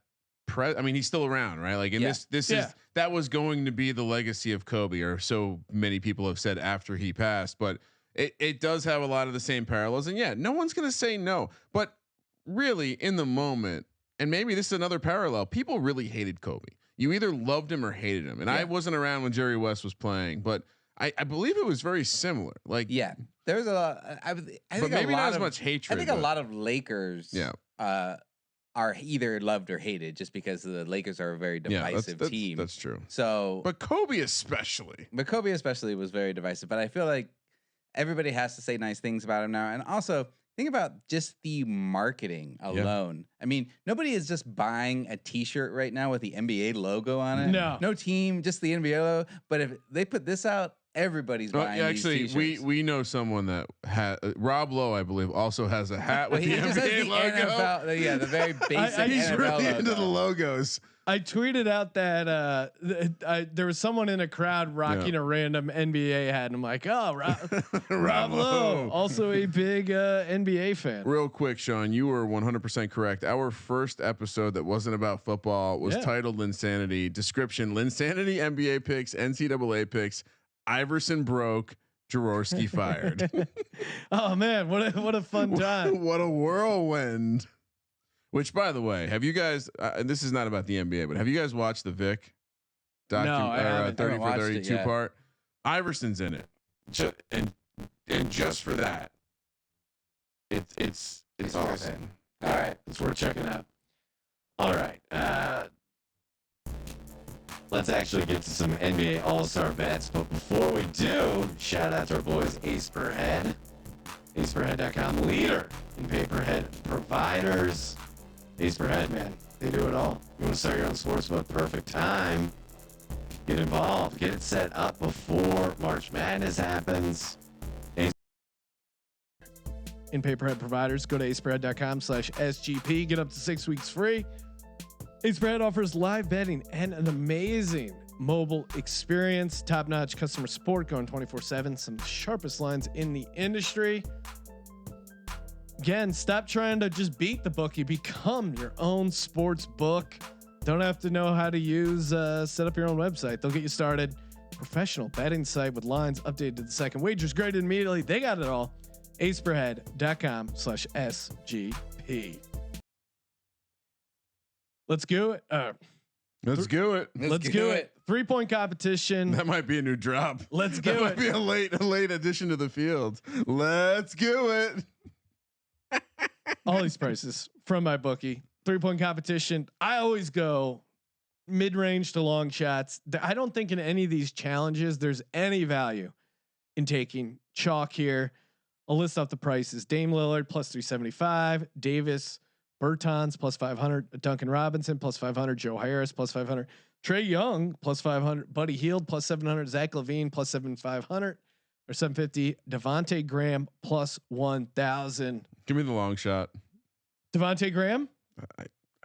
I mean, he's still around, right? Like, and this is that was going to be the legacy of Kobe, or so many people have said after he passed. But it does have a lot of the same parallels. And yeah, no one's gonna say no. But really, in the moment, and maybe this is another parallel. People really hated Kobe. You either loved him or hated him. And I wasn't around when Jerry West was playing, but I believe it was very similar. Like there was a lot. I think maybe not as of, much hatred. I think a lot of Lakers. Are either loved or hated just because the Lakers are a very divisive team. That's true. So, but Kobe especially was very divisive. But I feel like everybody has to say nice things about him now. And also think about just the marketing alone. I mean, nobody is just buying a T-shirt right now with the NBA logo on it. No team, just the NBA logo. But if they put this out, everybody's buying actually, these T-shirts. we know someone that had Rob Lowe, I believe, also has a hat with the NBA logo. NFL, the very basic. He's NFL really logo. into the logos. I tweeted out that there was someone in a crowd rocking a random NBA hat, and I'm like, oh, Rob Lowe, also a big NBA fan. Real quick, Sean, you were 100% correct. Our first episode that wasn't about football was titled Linsanity. Description: Linsanity NBA picks, NCAA picks. Iverson broke, Jaworski fired. Oh man, what a fun time! What a whirlwind! Which, by the way, have you guys? And this is not about the NBA, but have you guys watched the Vic documentary? 30 for 32 part. Iverson's in it, and just for that, it's awesome. All right, it's worth checking out. All right. Let's actually get to some NBA All-Star bets. But before we do, shout out to our boys Ace Per Head. AcePerHead.com, leader in pay-per-head providers. Ace Per Head, man, they do it all. You want to start your own sportsbook? Perfect time. Get involved. Get it set up before March Madness happens. In pay-per-head providers, go to aceperhead.com/SGP. Get up to 6 weeks free. Ace Per Head offers live betting and an amazing mobile experience, top-notch customer support going 24/7, some of the sharpest lines in the industry. Again, stop trying to just beat the bookie. Become your own sports book. Don't have to know how to use set up your own website. They'll get you started. Professional betting site with lines updated to the second. Wagers graded immediately. They got it all. aceperhead.com/SGP. Let's do it. Let's do it. Let's do it. 3-point competition. That might be a new drop. Let's do it. That might be a late addition to the field. Let's do it. All these prices from my bookie. 3-point competition. I always go mid-range to long shots. I don't think in any of these challenges there's any value in taking chalk here. I'll list off the prices. Dame Lillard plus 375. Davis, Bertans plus 500. Duncan Robinson plus 500. Joe Harris plus 500. Trae Young plus 500. Buddy Hield plus 700. Zach LaVine plus 7,500 or 750. Devontae Graham plus 1,000. Give me the long shot. Devontae Graham.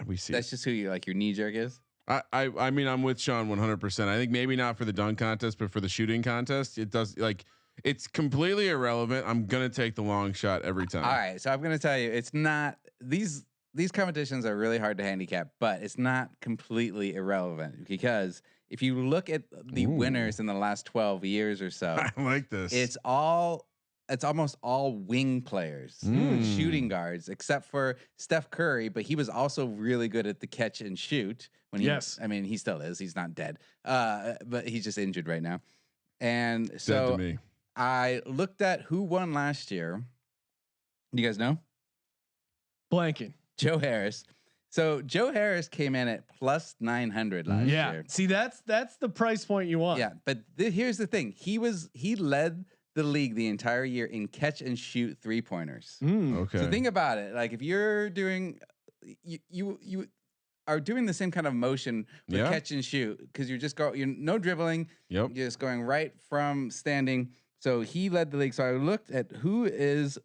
We see. That's just who you like. Your knee jerk is. I mean, I'm with Sean 100%. I think maybe not for the dunk contest, but for the shooting contest, it does like. It's completely irrelevant. I'm gonna take the long shot every time. All right, so I'm gonna tell you, it's not these competitions are really hard to handicap, but it's not completely irrelevant because if you look at the winners in the last 12 years or so, I like this. It's almost all wing players, shooting guards, except for Steph Curry, but he was also really good at the catch and shoot. When he, I mean, he still is. He's not dead, but he's just injured right now. And so. Dead to me. I looked at who won last year. Do you guys know? Blanking. Joe Harris. So Joe Harris came in at plus 900 last year. See, that's the price point you want. Yeah, but here's the thing. He led the league the entire year in catch and shoot 3-pointers. Okay. So think about it. Like if you're doing you are doing the same kind of motion with catch and shoot because you're no dribbling. Yep. You're just going right from standing. So he led the league. So I looked at who is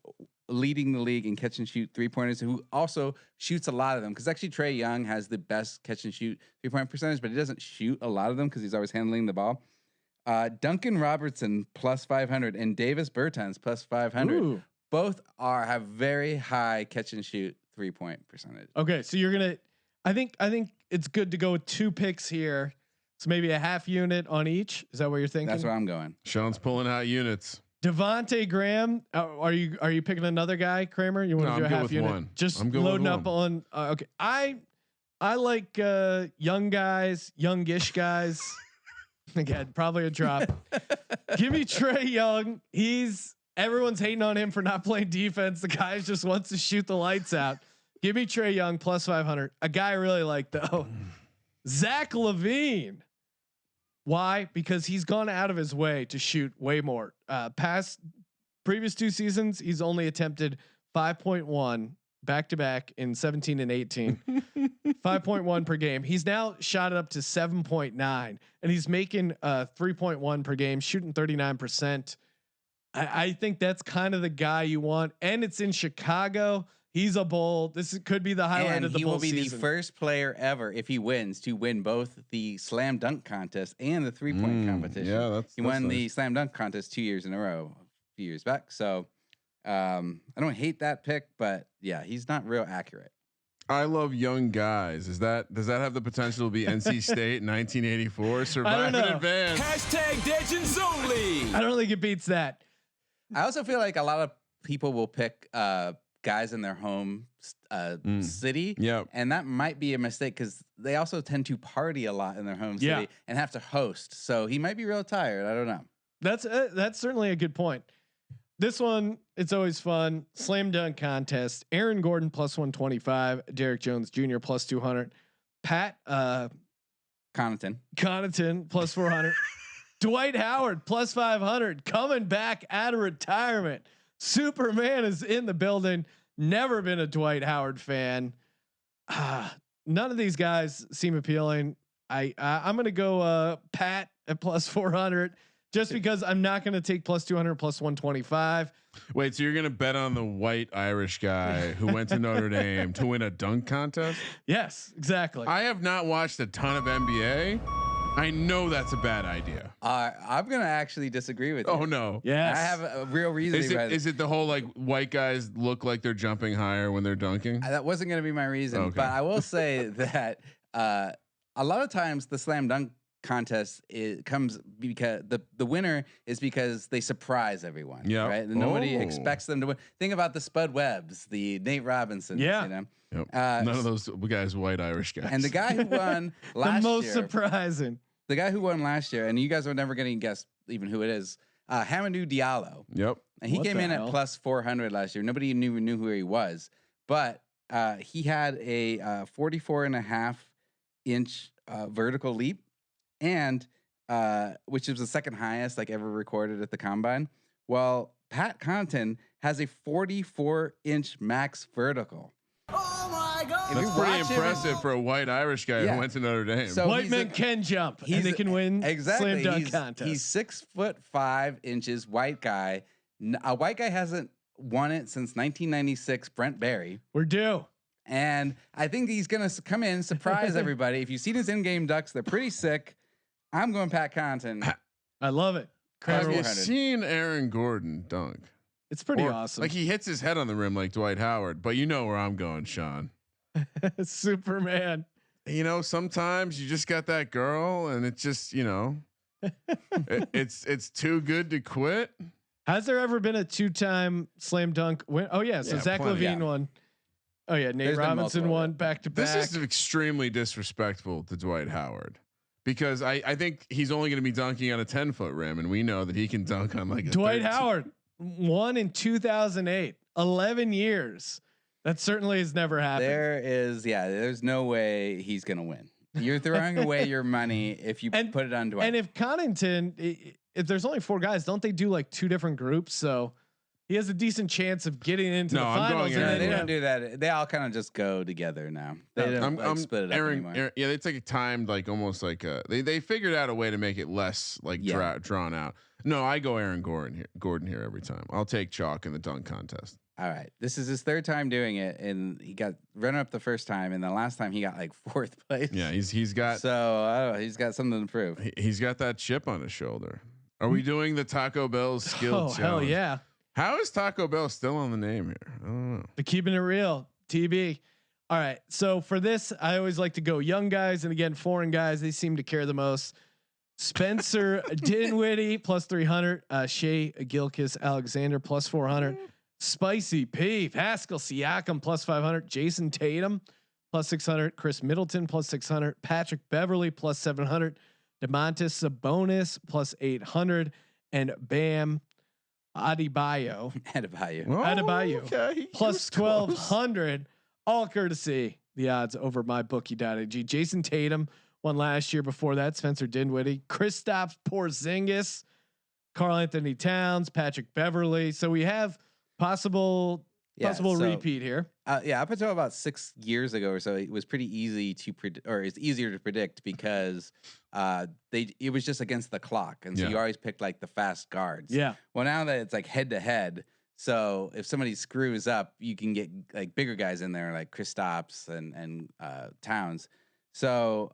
leading the league in catch and shoot 3-pointers, who also shoots a lot of them. Because actually Trae Young has the best catch and shoot 3-point percentage, but he doesn't shoot a lot of them because he's always handling the ball. Duncan Robertson plus 500 and Davis Bertans plus 500. Ooh. Both have very high catch and shoot 3-point percentage. Okay, so you're gonna. I think it's good to go with 2 picks here. So maybe a half unit on each. Is that what you're thinking? That's where I'm going. Sean's pulling out units. Devontae Graham. Are you picking another guy, Kramer? You want to do a half unit? One. Just loading up on. Okay, I like young guys, youngish guys. Again, probably a drop. Give me Trae Young. Everyone's hating on him for not playing defense. The guy just wants to shoot the lights out. Give me Trae Young plus 500. A guy I really like though, Zach LaVine. Why? Because he's gone out of his way to shoot way more. Previous 2 seasons, he's only attempted 5.1 back to back in 17 and 18, 5.1 per game. He's now shot it up to 7.9, and he's making 3.1 per game, shooting 39%. I think that's kind of the guy you want, and it's in Chicago. He's a bull. This could be the highlight of the bull season. He will be the first player ever, if he wins, to win both the slam dunk contest and the 3-point competition. Yeah, he won the slam dunk contest 2 years in a row, a few years back. So I don't hate that pick, but yeah, he's not real accurate. I love young guys. Does that have the potential to be NC State in 1984? Survive in advance. Hashtag Legends only. I don't think it beats that. I also feel like a lot of people will pick guys in their home city. Yeah. And that might be a mistake because they also tend to party a lot in their home city and have to host. So he might be real tired. I don't know. That's certainly a good point. This one, it's always fun. Slam dunk contest. Aaron Gordon plus 125. Derek Jones Jr. plus 200. Pat Connaughton plus 400. Dwight Howard plus 500. Coming back out of retirement. Superman is in the building. Never been a Dwight Howard fan. None of these guys seem appealing. I'm gonna go Pat at plus 400 just because I'm not gonna take plus 200 plus 125. Wait, so you're gonna bet on the white Irish guy who went to Notre Dame to win a dunk contest? Yes, exactly. I have not watched a ton of NBA. I know that's a bad idea. I'm gonna actually disagree with you. Oh no! Yes, I have a real reason. Is it the whole like white guys look like they're jumping higher when they're dunking? That wasn't gonna be my reason, but I will say that a lot of times the slam dunk contest comes because the winner is because they surprise everyone. Yeah, right. Nobody expects them to win. Think about the Spud Webbs, the Nate Robinsons. Yeah. You know? Yep. None of those guys, white Irish guys. And the guy who won last year, the most surprising. The guy who won last year, and you guys are never going to guess even who it is. Hamidou Diallo. Yep. And he came in at plus 400 last year. Nobody knew who he was, but he had a 44.5-inch vertical leap, and which is the second highest like ever recorded at the combine. Well, Pat Connaughton has a 44-inch max vertical. Oh my God! That's pretty impressive for a white Irish guy who went to Notre Dame. So white men can jump and they can win slam dunk contest. He's 6'5" white guy. A white guy hasn't won it since 1996. Brent Barry. We're due. And I think he's gonna come in, surprise everybody. If you've seen his in-game ducks, they're pretty sick. I'm going Pat Connaughton. I love it. Have you seen Aaron Gordon dunk? It's pretty awesome. Like he hits his head on the rim like Dwight Howard, but you know where I'm going, Sean. Superman. You know, sometimes you just got that girl, and it's just it's too good to quit. Has there ever been a 2-time slam dunk win? Oh yeah, so Zach LaVine won. Oh yeah, Nate Robinson won back to back. This is extremely disrespectful to Dwight Howard. Because I think he's only going to be dunking on a 10-foot rim, and we know that he can dunk on like a Dwight Howard won in 2008, 11 years. That certainly has never happened. There's no way he's going to win. You're throwing away your money if you put it on Dwight. And if Connaughton, if there's only 4 guys, don't they do like 2 different groups? So he has a decent chance of getting into the finals. They don't do that. They all kind of just go together now. They don't split it up anymore. Yeah, it's like timed, like almost like they figured out a way to make it less like drawn out. No, I go Aaron Gordon here every time. I'll take chalk in the dunk contest. All right, this is his 3rd time doing it, and he got runner up the first time, and the last time he got like 4th place. Yeah, he's got he's got something to prove. He's got that chip on his shoulder. Are we doing the Taco Bell skill challenge? Hell yeah! How is Taco Bell still on the name here? I don't know. They're keeping it real. TB. All right. So for this, I always like to go young guys and again foreign guys. They seem to care the most. Spencer Dinwiddie plus 300. Shea Gilgeous Alexander plus 400. Spicy P. Pascal Siakam plus 500. Jason Tatum plus 600. Chris Middleton plus 600. Patrick Beverly plus 700. Domantas Sabonis plus 800. And Bam Adebayo. Adebayo. Okay. Plus 1200. All courtesy the odds over mybookie.ag. Jason Tatum won last year. Before that, Spencer Dinwiddie, Kristaps Porzingis, Karl Anthony Towns, Patrick Beverly. So we have possible repeat here. Up until about 6 years ago or so, it was pretty easy to predict, or it's easier to predict because it was just against the clock, and so you always picked like the fast guards. Yeah. Well, now that it's like head to head, so if somebody screws up, you can get like bigger guys in there like Kristaps and Towns. So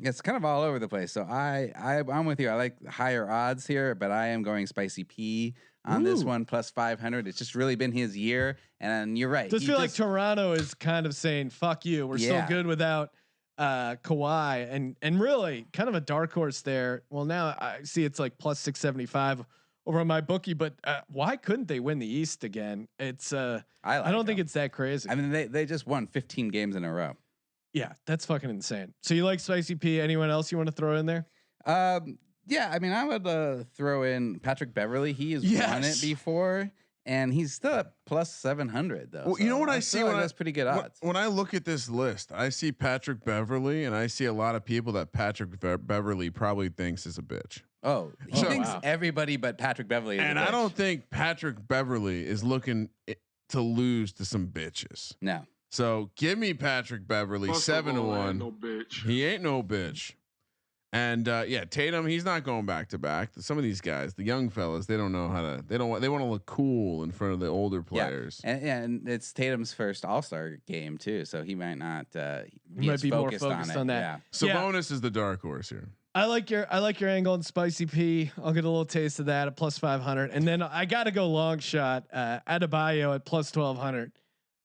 it's kind of all over the place. So I'm with you. I like higher odds here, but I am going Spicy P on this one plus 500. It's just really been his year, and you're right. Does feel like Toronto is kind of saying "fuck you"? We're still good without Kawhi, and really kind of a dark horse there. Well, now I see it's like plus 675 over on my bookie, but why couldn't they win the East again? It's I don't think it's that crazy. I mean, they just won 15 games in a row. Yeah, that's fucking insane. So you like Spicy P? Anyone else you want to throw in there? Yeah, I mean, I would throw in Patrick Beverly. He has won it before, and he's still at plus 700 though. Well, so you know what I see when that's pretty good odds. When I look at this list, I see Patrick Beverly, and I see a lot of people that Patrick Beverly probably thinks is a bitch. Oh, he thinks everybody but Patrick Beverly is and a bitch. I don't think Patrick Beverly is looking to lose to some bitches. No. So give me Patrick Beverly 7-1. No bitch. He ain't no bitch. And Tatum, he's not going back to back. Some of these guys, the young fellas, they don't know how to. They want to look cool in front of the older players. Yeah, and it's Tatum's first All-Star game too, so he might not. He might be more focused on that. Yeah. Sabonis is the dark horse here. I like your angle on Spicy P. I'll get a little taste of that at plus 500, and then I got to go long shot Adebayo at plus 1200.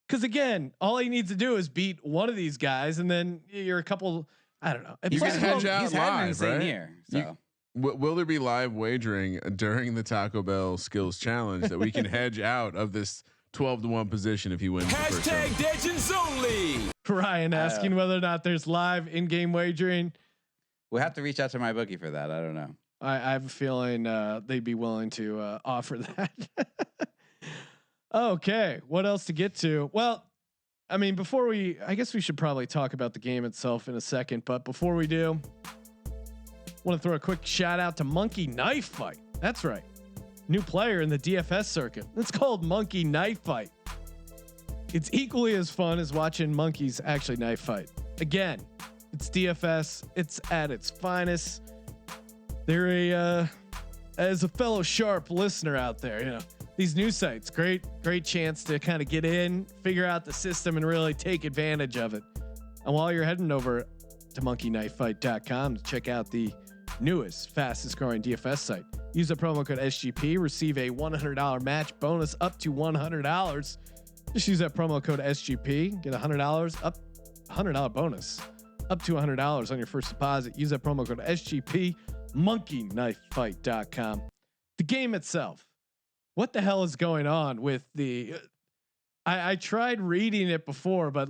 Because again, all he needs to do is beat one of these guys, and then you're a couple. I don't know. You can hedge out he's live, right? Year, so. Will there be live wagering during the Taco Bell Skills Challenge that we can hedge out of this 12-1 position if he wins? Hashtag Legends only. Ryan asking whether or not there's live in-game wagering. We'll have to reach out to my bookie for that. I don't know. I have a feeling they'd be willing to offer that. Okay, what else to get to? Well, I mean, I guess we should probably talk about the game itself in a second. But before we do, want to throw a quick shout out to Monkey Knife Fight. That's right, new player in the DFS circuit. It's called Monkey Knife Fight. It's equally as fun as watching monkeys actually knife fight. Again, it's DFS. It's at its finest. They're as a fellow sharp listener out there, these new sites, great chance to kind of get in, figure out the system, and really take advantage of it. And while you're heading over to monkeyknifefight.com to check out the newest, fastest growing DFS site, use the promo code SGP, receive a $100 match bonus up to $100. Just use that promo code SGP, get $100 bonus up to $100 on your first deposit. Use that promo code SGP, monkeyknifefight.com. The game itself. What the hell is going on with the? I tried reading it before, but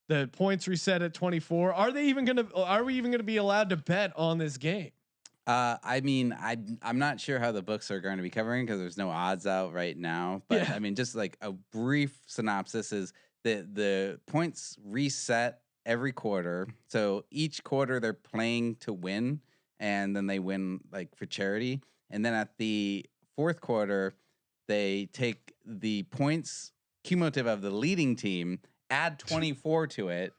the points reset at 24. Are we even gonna be allowed to bet on this game? I mean, I'm not sure how the books are going to be covering because there's no odds out right now. But I mean, just like a brief synopsis is the points reset every quarter. So each quarter they're playing to win, and then they win like for charity. And then at the fourth quarter, they take the points cumulative of the leading team, add 24 to it,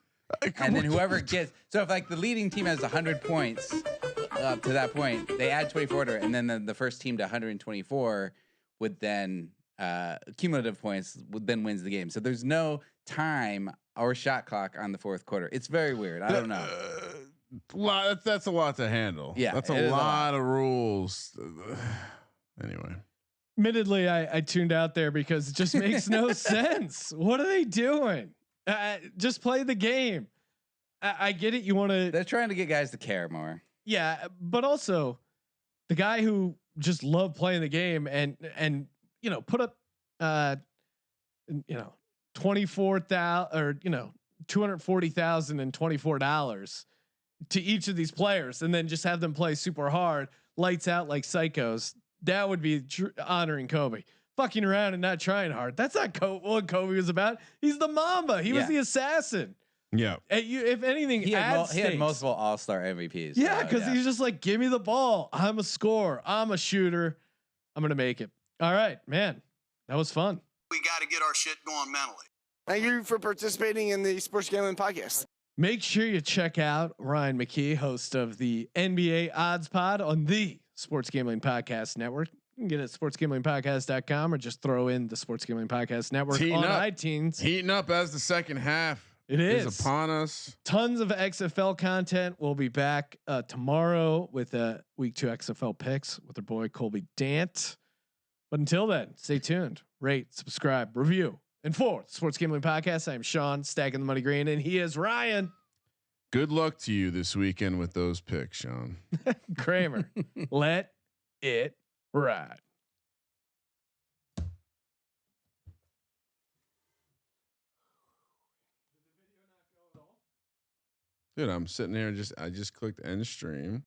and then whoever gets. So if like the leading team has 100 points up to that point, they add 24 to it, and then the first team to 124 would then cumulative points would then wins the game. So there's no time or shot clock on the fourth quarter. It's very weird. I don't know. That's a lot to handle. Yeah, that's a lot of rules. Anyway, admittedly, I tuned out there because it just makes no sense. What are they doing? Just play the game. I get it. You want to? They're trying to get guys to care more. yeah, but also the guy who just loved playing the game and put up 24,000 or $240,024 to each of these players, and then just have them play super hard, lights out like psychos. That would be honoring Kobe. Fucking around and not trying hard. That's not what Kobe was about. He's the Mamba. He was the assassin. Yeah. If anything, he had multiple All-Star MVPs. Yeah, because he's just like, give me the ball. I'm a scorer. I'm a shooter. I'm gonna make it. All right, man. That was fun. We got to get our shit going mentally. Thank you for participating in the Sports Gambling Podcast. Make sure you check out Ryan McKee, host of the NBA Odds Pod on the Sports Gambling Podcast Network. You can get it at sportsgamblingpodcast.com or just throw in the Sports Gambling Podcast Network on iTunes. Heating up as the second half is upon us. Tons of XFL content. We'll be back tomorrow with Week 2 XFL picks with our boy Colby Dant. But until then, stay tuned, rate, subscribe, review. And for the Sports Gambling Podcast, I'm Sean, stacking the money green, and he is Ryan. Good luck to you this weekend with those picks, Sean. Kramer, let it ride. Dude, I'm sitting here I just clicked end stream.